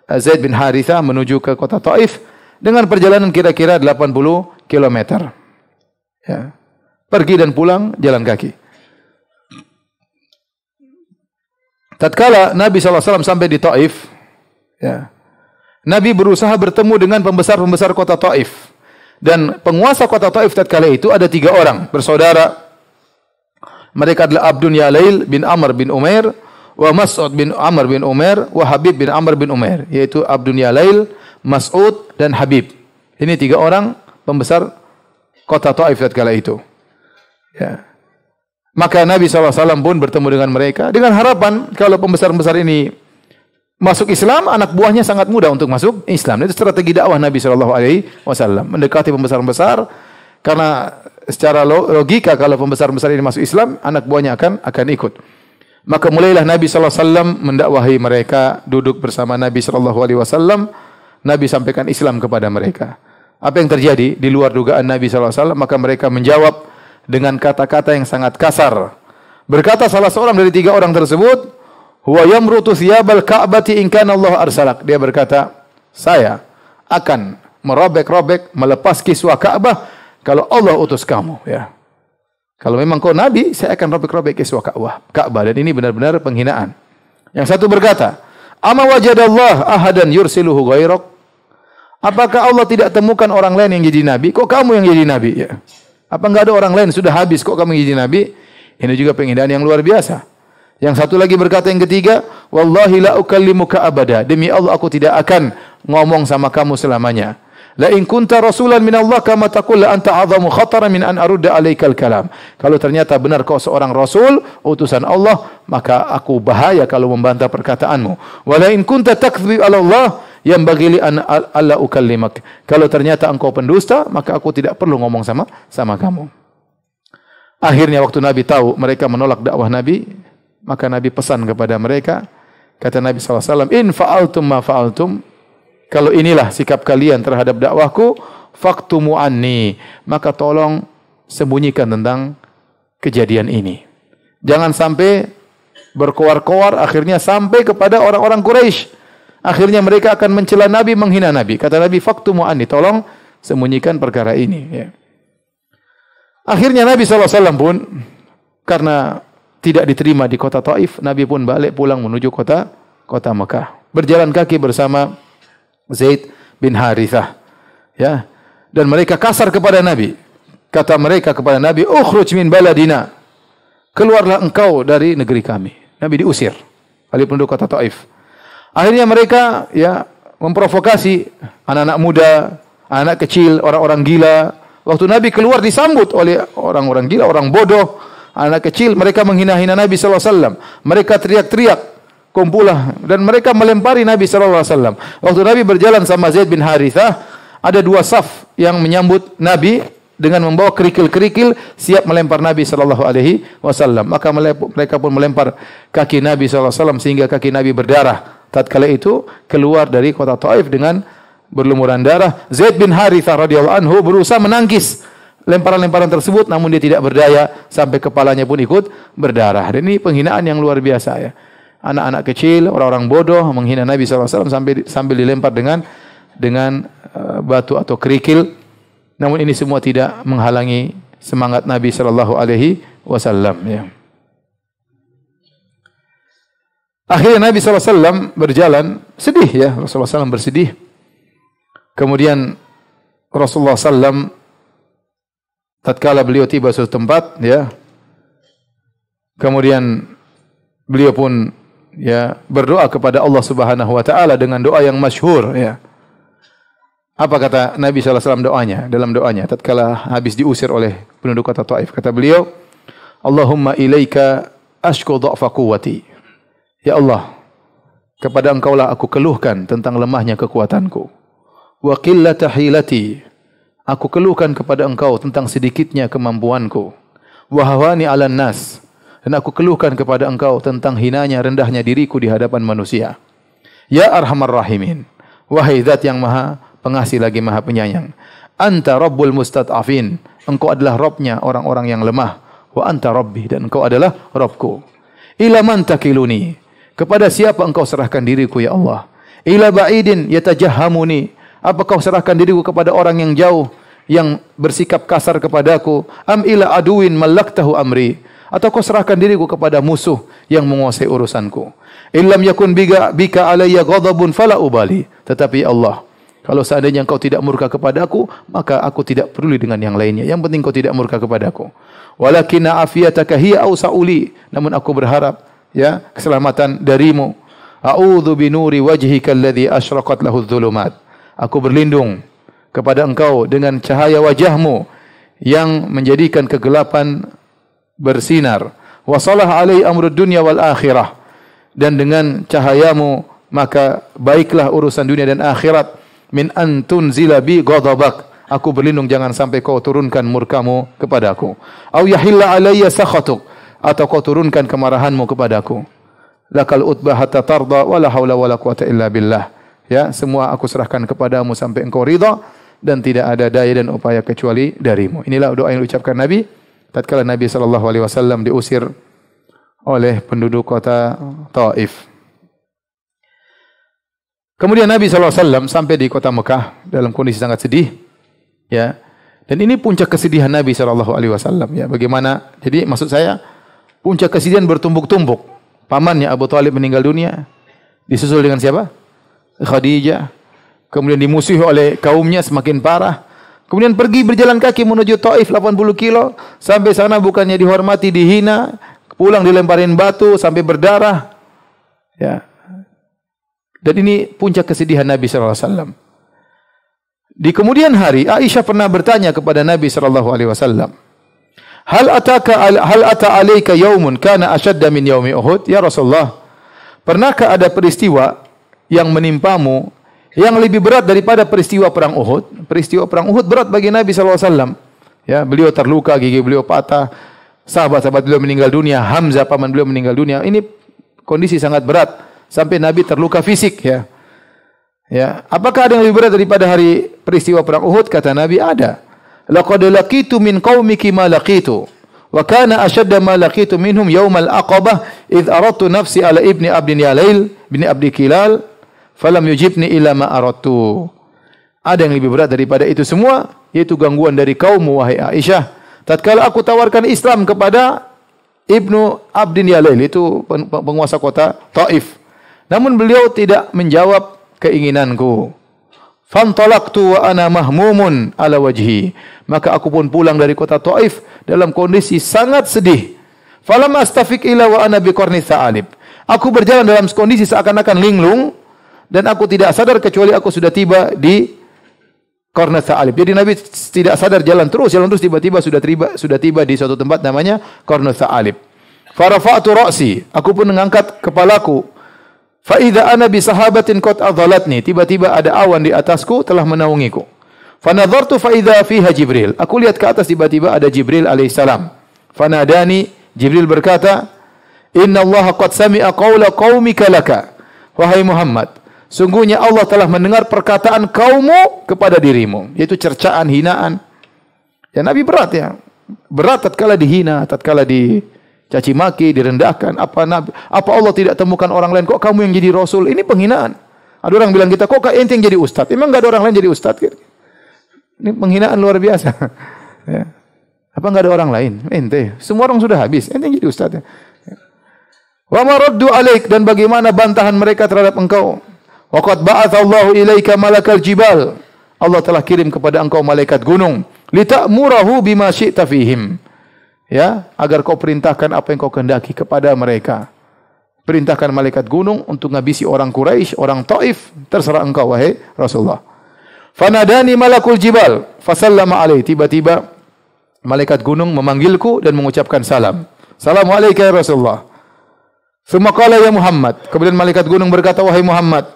Zaid bin Harithah menuju ke kota Taif dengan perjalanan kira-kira 80 km. Ya. Pergi dan pulang jalan kaki. Tatkala Nabi SAW sampai di Taif, ya, Nabi berusaha bertemu dengan pembesar-pembesar kota Taif. Dan penguasa kota Taif tatkala itu ada 3 orang bersaudara. Mereka adalah Abdun Yalail bin Amr bin Umair, wa Mas'ud bin Amr bin Umair wa Habib bin Amr bin Umair, yaitu Abdun Yalail, Mas'ud dan Habib. Ini 3 orang pembesar kota Taif tatkala itu. Ya. Maka Nabi SAW pun bertemu dengan mereka dengan harapan kalau pembesar-pembesar ini masuk Islam, anak buahnya sangat mudah untuk masuk Islam. Itu strategi dakwah Nabi SAW, mendekati pembesar-pembesar, karena secara logika kalau pembesar-pembesar ini masuk Islam, anak buahnya akan ikut. Maka mulailah Nabi SAW mendakwahi mereka, duduk bersama Nabi SAW, Nabi sampaikan Islam kepada mereka. Apa yang terjadi di luar dugaan Nabi SAW, maka mereka menjawab dengan kata-kata yang sangat kasar. Berkata salah seorang dari 3 orang tersebut, huwa yamrutu thiyabal ka'bati in kana Allah arsalak. Dia berkata, saya akan merobek-robek, melepas kiswah Ka'bah kalau Allah utus kamu, ya. Kalau memang kau nabi, saya akan robek-robek kiswah Ka'bah. Dan ini benar-benar penghinaan. Yang satu berkata, ama wajadallah ahadan yursiluhu ghairak. Apakah Allah tidak temukan orang lain yang jadi nabi? Kok kamu yang jadi nabi? Ya. Apa enggak ada orang lain sudah habis kok kamu jadi nabi? Ini juga penghinaan yang luar biasa. Yang satu lagi berkata yang ketiga, wallahi la ukallimuka abada. Demi Allah aku tidak akan ngomong sama kamu selamanya. La in kunta rasulan min Allah kama taqul la anta a'zamu khataran min an arudda alaikal kalam. Kalau ternyata benar kau seorang rasul, utusan Allah, maka aku bahaya kalau membantah perkataanmu. Wa la in kunta takdzib ala Allah yanbaghi li an alla ukallimak. Kalau ternyata engkau pendusta, maka aku tidak perlu ngomong sama kamu. Akhirnya waktu Nabi tahu mereka menolak dakwah Nabi, maka Nabi pesan kepada mereka, kata Nabi SAW, in fa'altum ma fa'altum, kalau inilah sikap kalian terhadap dakwahku, faktumu anni, maka tolong sembunyikan tentang kejadian ini. Jangan sampai berkoar-koar, akhirnya sampai kepada orang-orang Quraisy. Akhirnya mereka akan mencela Nabi, menghina Nabi. Kata Nabi, faktumu anni, tolong sembunyikan perkara ini. Ya. Akhirnya Nabi SAW pun, karena tidak diterima di kota Taif, Nabi pun balik pulang menuju kota Mekah. Berjalan kaki bersama Zaid bin Harithah. Ya. Dan mereka kasar kepada Nabi. Kata mereka kepada Nabi, ukhruj min baladina. Keluarlah engkau dari negeri kami. Nabi diusir oleh penduduk kota Taif. Akhirnya mereka ya memprovokasi anak-anak muda, anak kecil, orang-orang gila. Waktu Nabi keluar disambut oleh orang-orang gila, orang bodoh, anak kecil. Mereka menghina-hina Nabi SAW. Mereka teriak-teriak. Kumpulah dan mereka melempari Nabi SAW. Waktu Nabi berjalan sama Zaid bin Harithah, ada 2 saf yang menyambut Nabi dengan membawa kerikil-kerikil siap melempar Nabi SAW. Maka mereka pun melempar kaki Nabi SAW sehingga kaki Nabi berdarah. Tatkala itu keluar dari kota Taif dengan berlumuran darah. Zaid bin Harithah radhiyallahu anhu berusaha menangkis lemparan-lemparan tersebut, namun dia tidak berdaya sampai kepalanya pun ikut berdarah. Dan ini penghinaan yang luar biasa ya. Anak-anak kecil, orang-orang bodoh menghina Nabi SAW sambil dilempar dengan batu atau kerikil. Namun ini semua tidak menghalangi semangat Nabi SAW. Ya. Akhirnya Nabi SAW berjalan sedih ya. Rasulullah SAW bersedih. Kemudian Rasulullah SAW tatkala beliau tiba suatu tempat ya. Kemudian beliau pun ya berdoa kepada Allah Subhanahu wa taala dengan doa yang masyhur ya. Apa kata Nabi sallallahu alaihi wasallam dalam doanya tatkala habis diusir oleh penduduk kota Taif, kata beliau, Allahumma ilaika ashku dha'fa quwwati. Ya Allah, kepada Engkaulah aku keluhkan tentang lemahnya kekuatanku. Wa qillata hilati. Aku keluhkan kepada Engkau tentang sedikitnya kemampuanku. Wa hawani 'alan nas. Dan aku keluhkan kepada Engkau tentang hinanya, rendahnya diriku di hadapan manusia. Ya Arhamar Rahimin, wahai Zat yang Maha Pengasih lagi Maha Penyayang. Anta Rabbul Mustad'afin, Engkau adalah Rabbnya orang-orang yang lemah. Wa anta Rabbi, dan Engkau adalah Rabbku. Ila man takiluni, kepada siapa Engkau serahkan diriku ya Allah? Ila ba'idin yatajahhamuni, apa Kau serahkan diriku kepada orang yang jauh, yang bersikap kasar kepadaku? Am ila aduin malaktahu amri, atau Kau serahkan diriku kepada musuh yang menguasai urusanku? Illam yakun bika alayya ghadabun fala ubali. Tetapi Allah, kalau seandainya Engkau tidak murka kepadaku, maka aku tidak peduli dengan yang lainnya. Yang penting Kau tidak murka kepadaku. Walakinna afiyataka hiya awsa'uli. Namun aku berharap ya, keselamatan darimu. A'udzu binuri wajhikal ladzi asyraqat lahu dzulumat. Aku berlindung kepada engkau dengan cahaya wajahmu yang menjadikan kegelapan bersinar. Wa salaha alai amrud dunya wal akhirah. Dan dengan cahayamu maka baiklah urusan dunia dan akhirat. Min antun zilabi ghadabak. Aku berlindung jangan sampai kau turunkan murkamu kepadaku. Au yahilla alayya sakhatuk. Atau kau turunkan kemarahanmu kepadaku. Lakal utbah hatta tarda wala haula wala quwata illa billah. Ya, semua aku serahkan kepadamu sampai engkau ridha dan tidak ada daya dan upaya kecuali darimu. Inilah doa yang diucapkan Nabi tatkala Nabi sallallahu alaihi wasallam diusir oleh penduduk kota Taif. Kemudian Nabi sallallahu alaihi wasallam sampai di kota Mekah dalam kondisi sangat sedih. Ya. Dan ini puncak kesedihan Nabi sallallahu alaihi wasallam ya. Bagaimana? Jadi maksud saya puncak kesedihan bertumbuk-tumbuk. Pamannya Abu Thalib meninggal dunia. Disusul dengan siapa? Khadijah. Kemudian dimusuhi oleh kaumnya semakin parah. Kemudian pergi berjalan kaki menuju Taif 80 kilo. Sampai sana bukannya dihormati, dihina. Pulang dilemparin batu sampai berdarah. Ya. Dan ini puncak kesedihan Nabi sallallahu alaihi wasallam. Di kemudian hari Aisyah pernah bertanya kepada Nabi sallallahu alaihi wasallam, hal ata alayka yaumun kana ashadda min yaumi Uhud ya Rasulullah, pernahkah ada peristiwa yang menimpamu yang lebih berat daripada peristiwa perang Uhud? Peristiwa perang Uhud berat bagi Nabi sallallahu alaihi wasallam. Ya, beliau terluka, gigi beliau patah, sahabat-sahabat beliau meninggal dunia, Hamzah paman beliau meninggal dunia. Ini kondisi sangat berat sampai Nabi terluka fisik ya. Ya, apakah ada yang lebih berat daripada hari peristiwa perang Uhud? Kata Nabi, ada. Laqad laqitu min qaumiki ma laqitu wa kana ashadda ma laqitu minhum yaumal aqabah id aradtu nafsi ala ibni abdin yalail bin abdi kilal falam yujibni illa ma aradtu. Ada yang lebih berat daripada itu semua, yaitu gangguan dari kaummu wahai Aisyah. Tatkala aku tawarkan Islam kepada Ibnu Abdin Yalail, itu penguasa kota Taif. Namun beliau tidak menjawab keinginanku. Fantalaqtu wa ana mahmumun ala wajhi. Maka aku pun pulang dari kota Taif dalam kondisi sangat sedih. Falam astafiq ila wa ana biqarni tha'alib. Aku berjalan dalam kondisi seakan-akan linglung dan aku tidak sadar kecuali aku sudah tiba di qarna tha'alib. Jadi Nabi tidak sadar jalan terus tiba-tiba sudah tiba di suatu tempat namanya qarna tha'alib. Farafa'tu ra'si. Aku pun mengangkat kepalaku. Fa idza ana bi sahabatin qad adhalatni, tiba-tiba ada awan di atasku telah menaungiku. Fa nadhartu fa idza fiha Jibril. Aku lihat ke atas, tiba-tiba ada Jibril alaihissalam. Fa nadani, Jibril berkata, "Inna Allah qad sami'a qaula qaumika laka." Wahai Muhammad, sungguhnya Allah telah mendengar perkataan kaummu kepada dirimu, yaitu cercaan, hinaan. Ya Nabi berat ya. Berat tatkala dihina, tatkala caci maki, direndahkan. Apa Allah tidak temukan orang lain? Kok kamu yang jadi rasul? Ini penghinaan. Ada orang bilang kita, kok ente yang jadi ustaz? Emang enggak ada orang lain jadi ustaz? Ini penghinaan luar biasa. Ya. Apa enggak ada orang lain? Ente. Semua orang sudah habis. Ente yang jadi ustaz. Ya. Wa maraddu alaik, dan bagaimana bantahan mereka terhadap engkau? Wa qad ba'atsallahu ilaika malakal jibal. Allah telah kirim kepada engkau malaikat gunung. Lita'murahu bima syi'ta fihim. Ya, agar kau perintahkan apa yang kau kehendaki kepada mereka. Perintahkan malaikat gunung untuk ngabisi orang Quraisy, orang Taif, terserah engkau wahai Rasulullah. Fanadani malakul jibal, fasallama alaihi. Tiba-tiba malaikat gunung memanggilku dan mengucapkan salam. Assalamualaikum ya Rasulullah. Tsumma qala ya Muhammad. Kemudian malaikat gunung berkata, wahai Muhammad,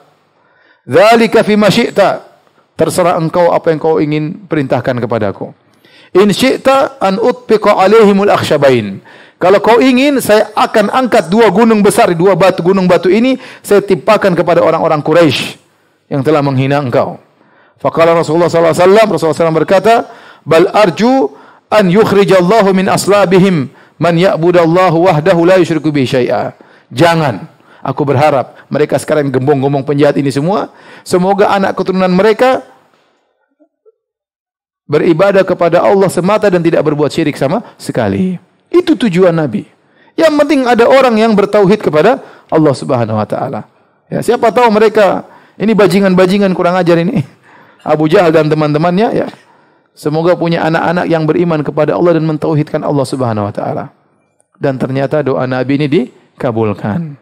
dzalika fima syi'ta. Terserah engkau apa yang kau ingin perintahkan kepadaku. In syi'ta an utbiqa alaihimul akhsyabain. Kalau kau ingin, saya akan angkat dua gunung besar, gunung batu ini saya timpakan kepada orang-orang Quraisy yang telah menghina engkau. Faqala Rasulullah sallallahu alaihi wasallam, Rasulullah SAW berkata, bal arju an yukhrijallahu min aslabihim man ya'budallahu wahdahu la yusyriku bihi syai'a. Jangan, aku berharap mereka sekarang gembong-gembong penjahat ini semua, semoga anak keturunan mereka beribadah kepada Allah semata dan tidak berbuat syirik sama sekali. Itu tujuan Nabi. Yang penting ada orang yang bertauhid kepada Allah Subhanahu wa taala. Ya, siapa tahu mereka ini bajingan-bajingan kurang ajar ini. Abu Jahal dan teman-temannya ya. Semoga punya anak-anak yang beriman kepada Allah dan mentauhidkan Allah Subhanahu wa taala. Dan ternyata doa Nabi ini kabulkan.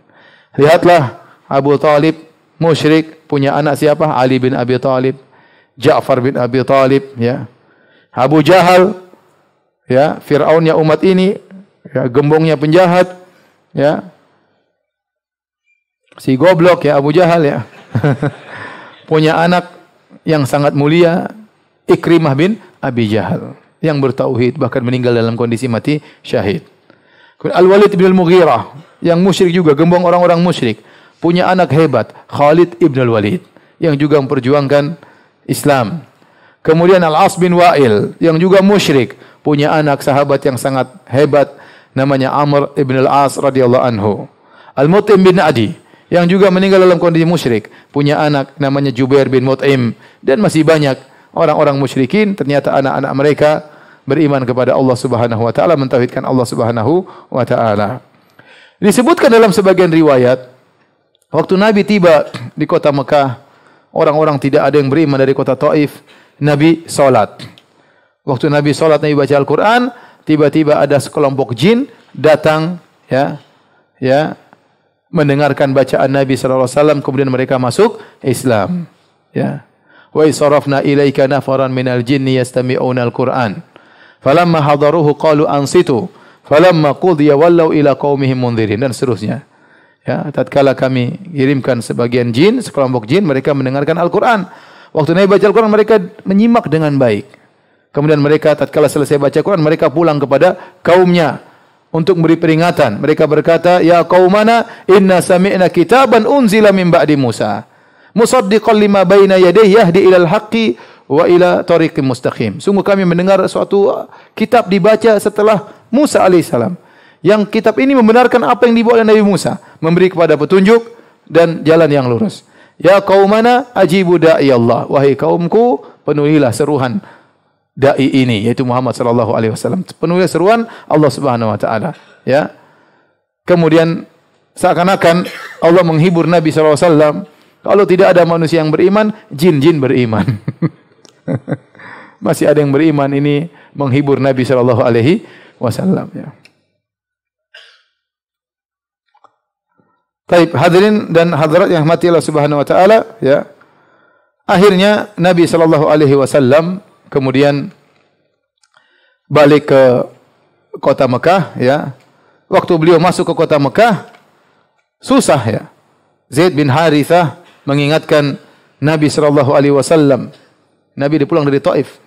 Lihatlah Abu Talib musyrik, punya anak siapa? Ali bin Abi Talib, Ja'far bin Abi Talib, ya. Abu Jahal, ya, Fir'aunnya umat ini, ya, gembongnya penjahat, ya. Si goblok ya Abu Jahal ya. Punya anak yang sangat mulia, Ikrimah bin Abi Jahal, yang bertauhid, bahkan meninggal dalam kondisi mati syahid. Al-Walid bin Al-Mughirah, yang musyrik juga, gembong orang-orang musyrik, punya anak hebat, Khalid ibn Al-Walid, yang juga memperjuangkan Islam. Kemudian Al-As bin Wa'il, yang juga musyrik, punya anak sahabat yang sangat hebat, namanya Amr ibn Al-As radhiyallahu anhu. Al-Mut'im bin Adi, yang juga meninggal dalam kondisi musyrik, punya anak namanya Jubair bin Mut'im, dan masih banyak orang-orang musyrikin, ternyata anak-anak mereka beriman kepada Allah Subhanahu wa taala, mentauhidkan Allah Subhanahu wa taala. Disebutkan dalam sebagian riwayat, waktu Nabi tiba di kota Mekah, orang-orang tidak ada yang beriman dari kota Taif. Nabi salat. Waktu Nabi salat, Nabi baca Al-Qur'an, tiba-tiba ada sekelompok jin datang, ya, mendengarkan bacaan Nabi sallallahu alaihi wasallam, kemudian mereka masuk Islam, ya. Wa isarafna ilaika nafaran minal jinni yastami'una al-Qur'an. Falamma hadaruhu qalu ansitu. Falamma qudiya wallau ila qaumihim mundzirin, dan seterusnya. Ya, tatkala kami kirimkan sebagian jin, sekelompok jin, mereka mendengarkan Al-Qur'an. Waktu Nabi baca Al-Qur'an, mereka menyimak dengan baik. Kemudian mereka tatkala selesai baca Al-Qur'an, mereka pulang kepada kaumnya untuk memberi peringatan. Mereka berkata, "Ya qaumana, inna sami'na kitaban unzila min ba'di Musa, musaddiqan lima baina yadayhi yahdi ilal haqqi wa ila tariqim mustaqim." Sungguh kami mendengar suatu kitab dibaca setelah Musa alaihissalam. Yang kitab ini membenarkan apa yang dibawa oleh Nabi Musa, memberi kepada petunjuk dan jalan yang lurus. Ya qaumana ajibu da'i Allah. Wahai kaumku, penuhilah seruan dai ini, yaitu Muhammad sallallahu alaihi wasallam. Penuhilah seruan Allah Subhanahu wa taala, ya. Kemudian seakan-akan Allah menghibur Nabi sallallahu alaihi wasallam. Kalau tidak ada manusia yang beriman, jin-jin beriman. Masih ada yang beriman, ini menghibur Nabi sallallahu alaihi wasallam, ya. Baik, hadirin dan hadirat yang rahmati Allah Subhanahu wa taala, ya. Akhirnya Nabi sallallahu alaihi wasallam kemudian balik ke kota Mekah, ya. Waktu beliau masuk ke kota Mekah, susah, ya. Zaid bin Harithah mengingatkan Nabi sallallahu alaihi wasallam. Nabi pulang dari Taif.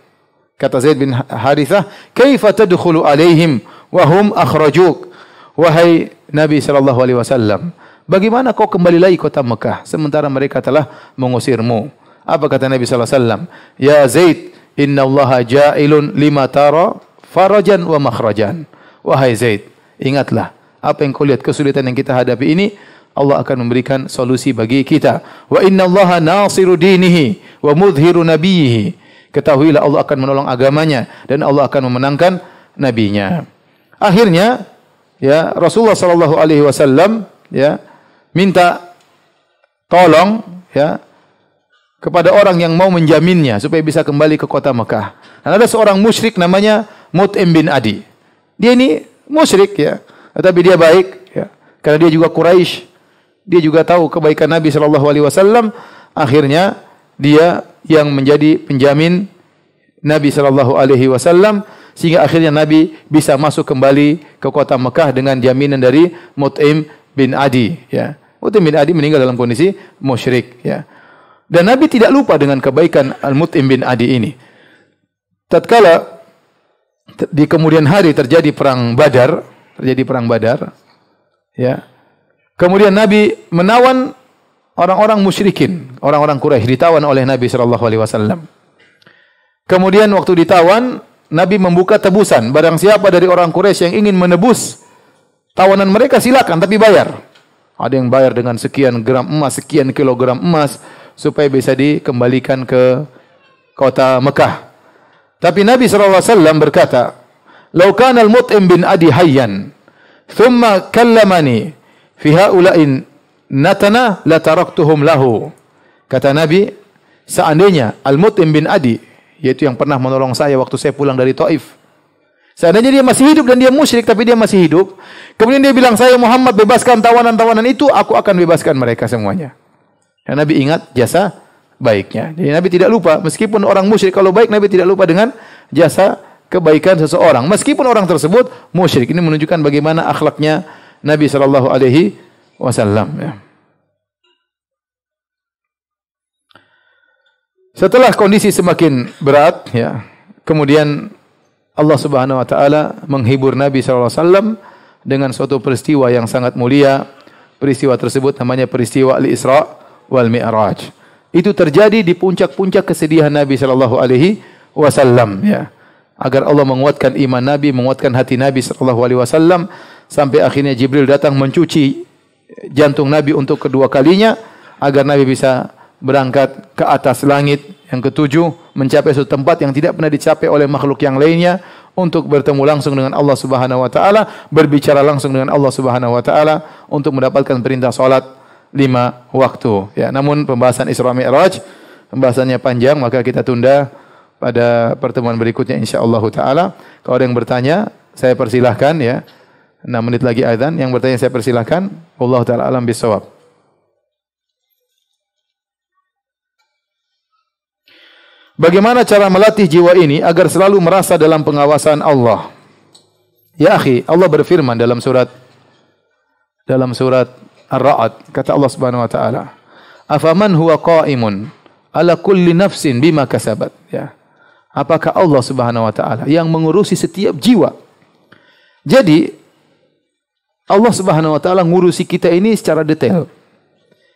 Kata Zaid bin Harithah, "Kaifa tadkhulu alaihim wa hum akhrajuk?" Wahai Nabi sallallahu alaihi wasallam, bagaimana kau kembali lagi kota Mekah sementara mereka telah mengusirmu? Apa kata Nabi sallallahu alaihi wasallam? "Ya Zaid, innallaha ja'ilun lima tara farajan wa makhrajan." Wahai Zaid, ingatlah, apa yang kau lihat, kesulitan yang kita hadapi ini, Allah akan memberikan solusi bagi kita. Wa innallaha nasiru dinihi wa mudhiru nabiyhi. Ketahuilah Allah akan menolong agamanya dan Allah akan memenangkan nabinya. Akhirnya, ya, Rasulullah sallallahu alaihi wasallam, ya, minta tolong, ya, kepada orang yang mau menjaminnya supaya bisa kembali ke kota Mekah. Dan ada seorang musyrik namanya Mut'im bin Adi. Dia ini musyrik, ya, tetapi dia baik, ya, karena dia juga Quraisy. Dia juga tahu kebaikan Nabi sallallahu alaihi wasallam. Akhirnya dia yang menjadi penjamin Nabi sallallahu alaihi wasallam, sehingga akhirnya Nabi bisa masuk kembali ke kota Mekah dengan jaminan dari Mut'im bin Adi, ya. Mut'im bin Adi meninggal dalam kondisi musyrik, ya. Dan Nabi tidak lupa dengan kebaikan Al-Mut'im bin Adi ini. Tatkala di kemudian hari terjadi perang Badar, ya. Kemudian Nabi menawan orang-orang musyrikin, orang-orang Quraisy ditawan oleh Nabi sallallahu alaihi wasallam. Kemudian waktu ditawan, Nabi membuka tebusan. Barang siapa dari orang Quraisy yang ingin menebus tawanan mereka, silakan, tapi bayar. Ada yang bayar dengan sekian gram emas, sekian kilogram emas, supaya bisa dikembalikan ke kota Mekah. Tapi Nabi SAW berkata, "Lau kana al-Mut'im bin Adi hayyan, thumma kallamani fi haula'in natana la taraktuhum lahu." Kata Nabi, seandainya Al-Mut'im bin Adi, yaitu yang pernah menolong saya waktu saya pulang dari Taif, Seandainya dia masih hidup dan dia musyrik tapi dia masih hidup, kemudian dia bilang, "Saya Muhammad bebaskan tawanan-tawanan itu, aku akan bebaskan mereka semuanya." Dan Nabi ingat jasa baiknya. Jadi Nabi tidak lupa, meskipun orang musyrik kalau baik, Nabi tidak lupa dengan jasa kebaikan seseorang. Meskipun orang tersebut musyrik. Ini menunjukkan bagaimana akhlaknya Nabi sallallahu alaihi wasallam, ya. Setelah kondisi semakin berat, ya, kemudian Allah Subhanahu wa taala menghibur Nabi sallallahu alaihi wasallam dengan suatu peristiwa yang sangat mulia. Peristiwa tersebut namanya peristiwa Al-Isra wal Mi'raj. Itu terjadi di puncak-puncak kesedihan Nabi sallallahu alaihi wasallam, ya. Agar Allah menguatkan iman Nabi, menguatkan hati Nabi sallallahu alaihi wasallam sampai akhirnya Jibril datang mencuci jantung Nabi untuk kedua kalinya agar Nabi bisa berangkat ke atas langit yang ketujuh, mencapai suatu tempat yang tidak pernah dicapai oleh makhluk yang lainnya untuk bertemu langsung dengan Allah Subhanahu wa taala, berbicara langsung dengan Allah Subhanahu wa taala untuk mendapatkan perintah salat 5 waktu, ya. Namun pembahasan Isra Mi'raj pembahasannya panjang, maka kita tunda pada pertemuan berikutnya insyaallah taala. Kalau ada yang bertanya, saya persilahkan, ya. 6 menit lagi azan. Yang bertanya saya persilahkan. Wallahu taala alam bisawab. Bagaimana cara melatih jiwa ini agar selalu merasa dalam pengawasan Allah? Ya akhi, Allah berfirman dalam surat Ar-Ra'd, kata Allah Subhanahu wa taala, "Afaman huwa qa'imun ala kulli nafsin bima kasabat." Ya. Apakah Allah Subhanahu wa taala yang mengurusi setiap jiwa? Jadi Allah Subhanahu wa taala ngurusi kita ini secara detail.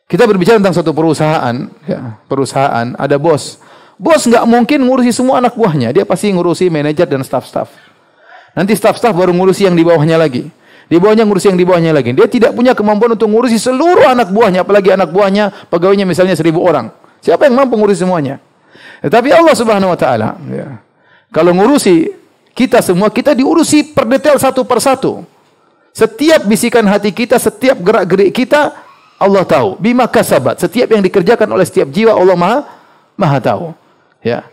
Kita berbicara tentang suatu perusahaan, ya, perusahaan ada bos. Bos nggak mungkin ngurusi semua anak buahnya. Dia pasti ngurusi manajer dan staff-staff. Nanti staff-staff baru ngurusi yang di bawahnya lagi. Di bawahnya ngurusi yang di bawahnya lagi. Dia tidak punya kemampuan untuk ngurusi seluruh anak buahnya. Apalagi anak buahnya, pegawainya misalnya 1000 orang. Siapa yang mampu ngurusi semuanya? Tetapi Allah Subhanahu wa taala, ya, kalau ngurusi kita semua, kita diurusi per detail satu persatu. Setiap bisikan hati kita, setiap gerak-gerik kita, Allah tahu. Bima kasabat. Setiap yang dikerjakan oleh setiap jiwa, Allah Maha tahu. Ya,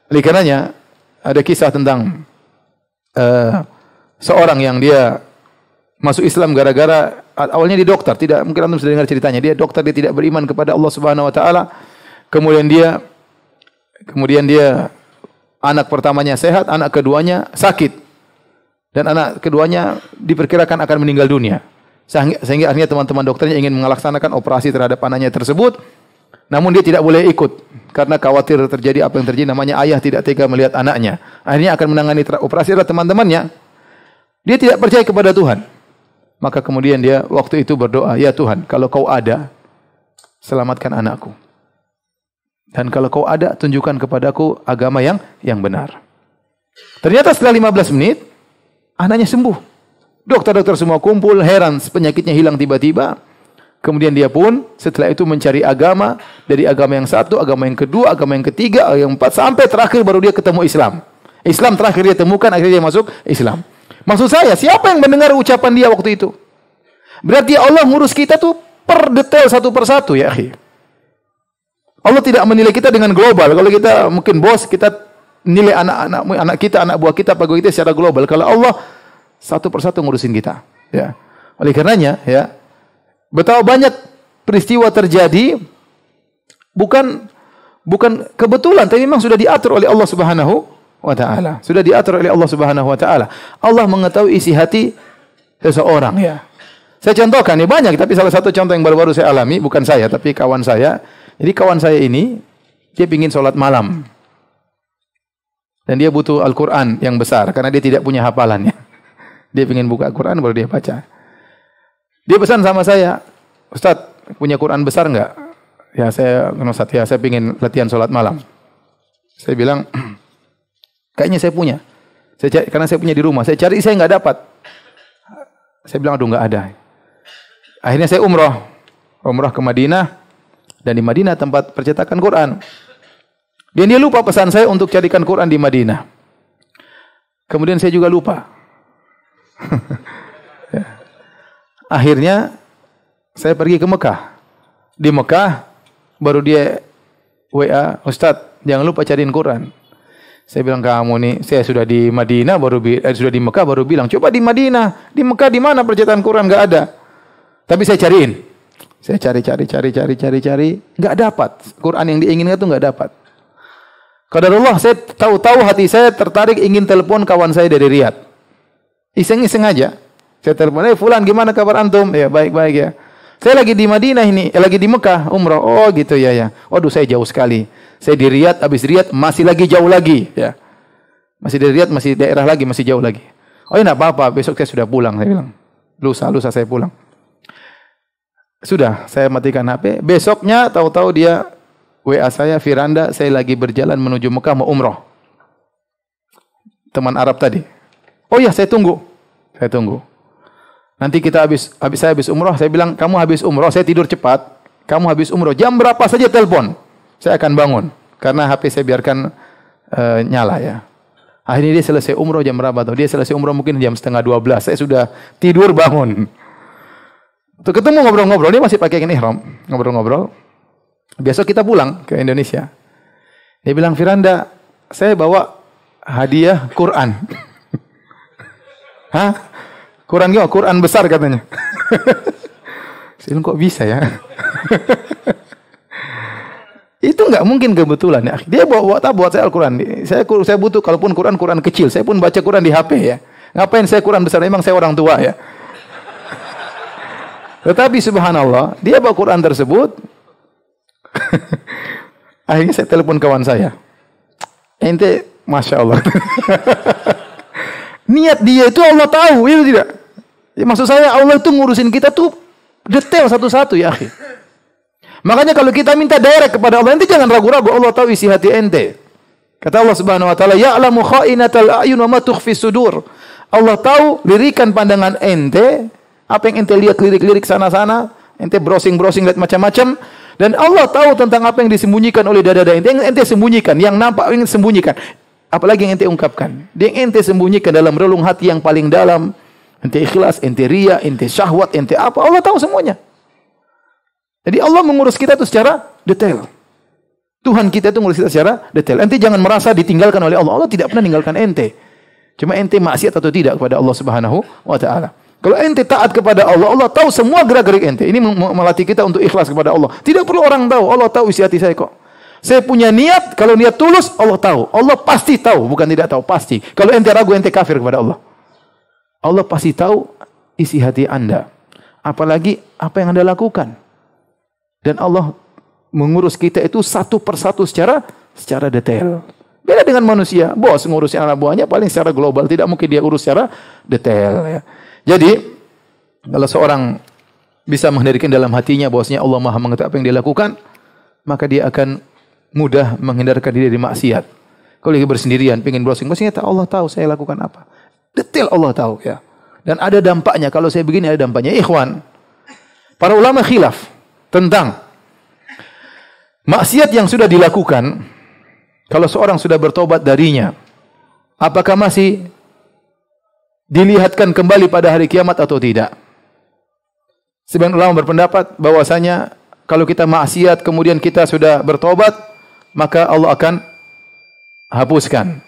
oleh karenanya ada kisah tentang seorang yang dia masuk Islam gara-gara awalnya dia dokter, tidak mungkin antum sudah dengar ceritanya. Dia dokter, dia tidak beriman kepada Allah Subhanahu wa taala. Kemudian dia anak pertamanya sehat, anak keduanya sakit. Dan anak keduanya diperkirakan akan meninggal dunia. Sehingga akhirnya teman-teman dokternya ingin melaksanakan operasi terhadap anaknya tersebut. Namun dia tidak boleh ikut karena khawatir terjadi apa yang terjadi, namanya ayah tidak tega melihat anaknya. Akhirnya akan menangani operasi adalah teman-temannya. Dia tidak percaya kepada Tuhan. Maka kemudian dia waktu itu berdoa, "Ya Tuhan, kalau Kau ada, selamatkan anakku. Dan kalau Kau ada, tunjukkan kepadaku agama yang benar." Ternyata setelah 15 menit anaknya sembuh. Dokter-dokter semua kumpul, heran penyakitnya hilang tiba-tiba. Kemudian dia pun setelah itu mencari agama, dari agama yang satu, agama yang kedua, agama yang ketiga, yang empat, sampai terakhir baru dia ketemu Islam. Islam terakhir dia temukan, akhirnya dia masuk Islam. Maksud saya, siapa yang mendengar ucapan dia waktu itu? Berarti Allah ngurus kita tuh per detail satu persatu, ya akhi. Allah tidak menilai kita dengan global. Kalau kita mungkin bos, kita nilai anak kita, anak buah kita, pegawai kita secara global. Kalau Allah satu persatu ngurusin kita, ya. Oleh karenanya, ya, betapa banyak peristiwa terjadi bukan kebetulan, tapi memang sudah diatur oleh Allah Subhanahu wa taala. Sudah diatur oleh Allah Subhanahu wa taala. Allah mengetahui isi hati seseorang, ya. Saya contohkan, ini banyak, tapi salah satu contoh yang baru-baru saya alami, bukan saya tapi kawan saya. Jadi kawan saya ini dia ingin sholat malam. Dan dia butuh Al-Qur'an yang besar karena dia tidak punya hafalannya. Dia ingin buka Al-Qur'an baru dia baca. Dia pesan sama saya, "Ustaz, punya Quran besar enggak?" "Ya, saya Ustaz, ya, saya ingin latihan sholat malam." Saya bilang, "Kayaknya saya punya." Karena saya punya di rumah. Saya cari, saya enggak dapat. Saya bilang, "Aduh, enggak ada." Akhirnya saya umrah ke Madinah, dan di Madinah tempat percetakan Quran. Dan dia lupa pesan saya untuk carikan Quran di Madinah. Kemudian saya juga lupa. Akhirnya saya pergi ke Mekah. Di Mekah baru dia WA, "Ustaz, jangan lupa cariin Quran." Saya bilang, kamu nih, saya sudah di Madinah sudah di Mekah baru bilang, coba di Madinah, di Mekah di mana percetakan Quran? Enggak ada. Tapi saya cariin. Saya cari, enggak dapat. Quran yang diinginkan itu enggak dapat. Qadarullah, saya tahu hati saya tertarik ingin telepon kawan saya dari Riyadh. Iseng-iseng aja. Saya telepon, fulan gimana kabar antum? Ya, baik-baik ya. Saya lagi di Madinah ini, lagi di Mekah, umrah. Oh gitu ya. Waduh, saya jauh sekali. Saya di Riyadh, habis Riyadh masih lagi jauh lagi. Ya. Masih di Riyadh, masih daerah lagi, masih jauh lagi. Oh ya, enggak apa-apa, besok saya sudah pulang, saya bilang. Lusa saya pulang. Sudah, saya matikan HP. Besoknya tahu-tahu dia WA saya, Firanda, saya lagi berjalan menuju Mekah mau umrah. Teman Arab tadi. Oh ya, saya tunggu. Nanti kita saya habis umrah, saya bilang, kamu habis umrah, saya tidur cepat. Kamu habis umrah, jam berapa saja telepon. Saya akan bangun. Karena HP saya biarkan nyala ya. Akhirnya dia selesai umrah jam berapa tuh? Dia selesai umrah mungkin jam 11:30. Saya sudah tidur bangun. Tuh ketemu ngobrol-ngobrol, dia masih pakai ihram. Ngobrol-ngobrol. Besok kita pulang ke Indonesia. Dia bilang, Firanda, saya bawa hadiah Quran. Hah? Quran gimana? Quran besar katanya. Saya bilang, kok bisa ya? Itu enggak mungkin kebetulan ya. Dia buat saya Al-Quran. Saya butuh kalaupun Quran kecil. Saya pun baca Quran di HP ya. Ngapain saya Quran besar? Memang saya orang tua ya. Tetapi subhanallah, dia bawa Quran tersebut. Akhirnya saya telepon kawan saya. Ente, Masya Allah. Niat dia itu Allah tahu, itu tidak. Ya, maksud saya Allah itu ngurusin kita tuh detail satu-satu ya akhi. Makanya kalau kita minta direct kepada Allah, ente jangan ragu-ragu, Allah tahu isi hati ente. Kata Allah Subhanahu wa taala, "Ya'lamu kha'inatal a'yun wa ma tukhfi sudur." Allah tahu lirikan pandangan ente, apa yang ente lihat lirik-lirik sana-sana, ente browsing-browsing lihat macam-macam, dan Allah tahu tentang apa yang disembunyikan oleh dada-dada ente, yang ente sembunyikan, yang nampak yang sembunyikan. Apalagi yang ente ungkapkan. Yang ente sembunyikan dalam relung hati yang paling dalam, ente ikhlas, ente riya, ente syahwat, ente apa, Allah tahu semuanya. Jadi Allah mengurus kita itu secara detail. Tuhan kita itu mengurus kita secara detail. Ente jangan merasa ditinggalkan oleh Allah. Allah tidak pernah meninggalkan ente. Cuma ente maksiat atau tidak kepada Allah Subhanahu wa taala. Kalau ente taat kepada Allah, Allah tahu semua gerak-gerik ente. Ini melatih kita untuk ikhlas kepada Allah. Tidak perlu orang tahu. Allah tahu isi hati saya kok. Saya punya niat, kalau niat tulus, Allah tahu. Allah pasti tahu, bukan tidak tahu, pasti. Kalau ente ragu, ente kafir kepada Allah. Allah pasti tahu isi hati Anda. Apalagi apa yang Anda lakukan. Dan Allah mengurus kita itu satu persatu secara detail. Beda dengan manusia. Bos ngurusin anak buahnya paling secara global. Tidak mungkin dia urus secara detail. Ya. Jadi, kalau seorang bisa menghindarkan dalam hatinya bahwasanya Allah Maha mengetahui apa yang dia lakukan, maka dia akan mudah menghindarkan diri dari maksiat. Kalau lagi bersendirian, pengen browsing, Allah tahu saya lakukan apa. Detail Allah tahu. Ya. Dan ada dampaknya. Kalau saya begini ada dampaknya. Ikhwan, para ulama khilaf tentang maksiat yang sudah dilakukan, kalau seorang sudah bertobat darinya, apakah masih dilihatkan kembali pada hari kiamat atau tidak? Sebagian ulama berpendapat bahwasanya kalau kita maksiat kemudian kita sudah bertobat, maka Allah akan hapuskan.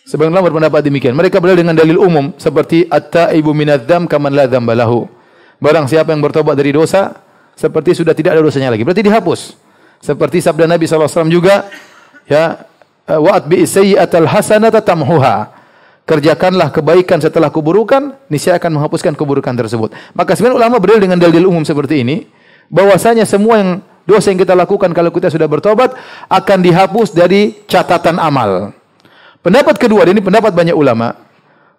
Sebagian ulama berpendapat demikian. Mereka berdalil dengan dalil umum seperti at-taibu minadz-dzam kaman la dzamba lahu. Barang siapa yang bertobat dari dosa, seperti sudah tidak ada dosanya lagi. Berarti dihapus. Seperti sabda Nabi SAW juga, ya, wa'atbi'is sayyi'atal hasanata tamhuha. Kerjakanlah kebaikan setelah keburukan, niscaya akan menghapuskan keburukan tersebut. Maka sebenarnya ulama berdalil dengan dalil umum seperti ini, bahwasanya semua yang dosa yang kita lakukan kalau kita sudah bertobat akan dihapus dari catatan amal. Pendapat kedua, dan ini pendapat banyak ulama,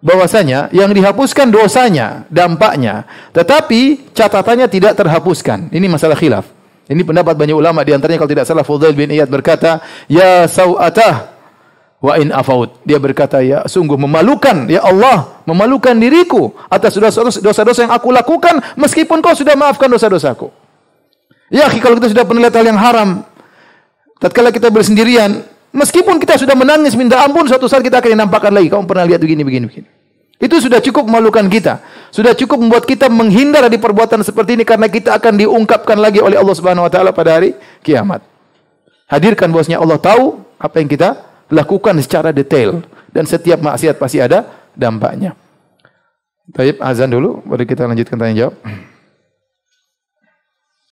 bahwasanya yang dihapuskan dosanya, dampaknya, tetapi catatannya tidak terhapuskan. Ini masalah khilaf. Ini pendapat banyak ulama, di antaranya kalau tidak salah Fudail bin Iyad berkata, ya sawatah wa in afaut. Dia berkata, ya sungguh memalukan, ya Allah, memalukan diriku atas dosa-dosa yang aku lakukan meskipun kau sudah maafkan dosa-dosaku. Ya, kalau kita sudah pernah lihat hal yang haram, tatkala kita bersendirian, meskipun kita sudah menangis minta ampun, suatu saat kita akan dinampakkan lagi, kamu pernah lihat begini. Itu sudah cukup memalukan kita. Sudah cukup membuat kita menghindar dari perbuatan seperti ini karena kita akan diungkapkan lagi oleh Allah Subhanahu wa taala pada hari kiamat. Hadirkan bahwasanya Allah tahu apa yang kita lakukan secara detail dan setiap maksiat pasti ada dampaknya. Baik, azan dulu, baru kita lanjutkan tanya jawab.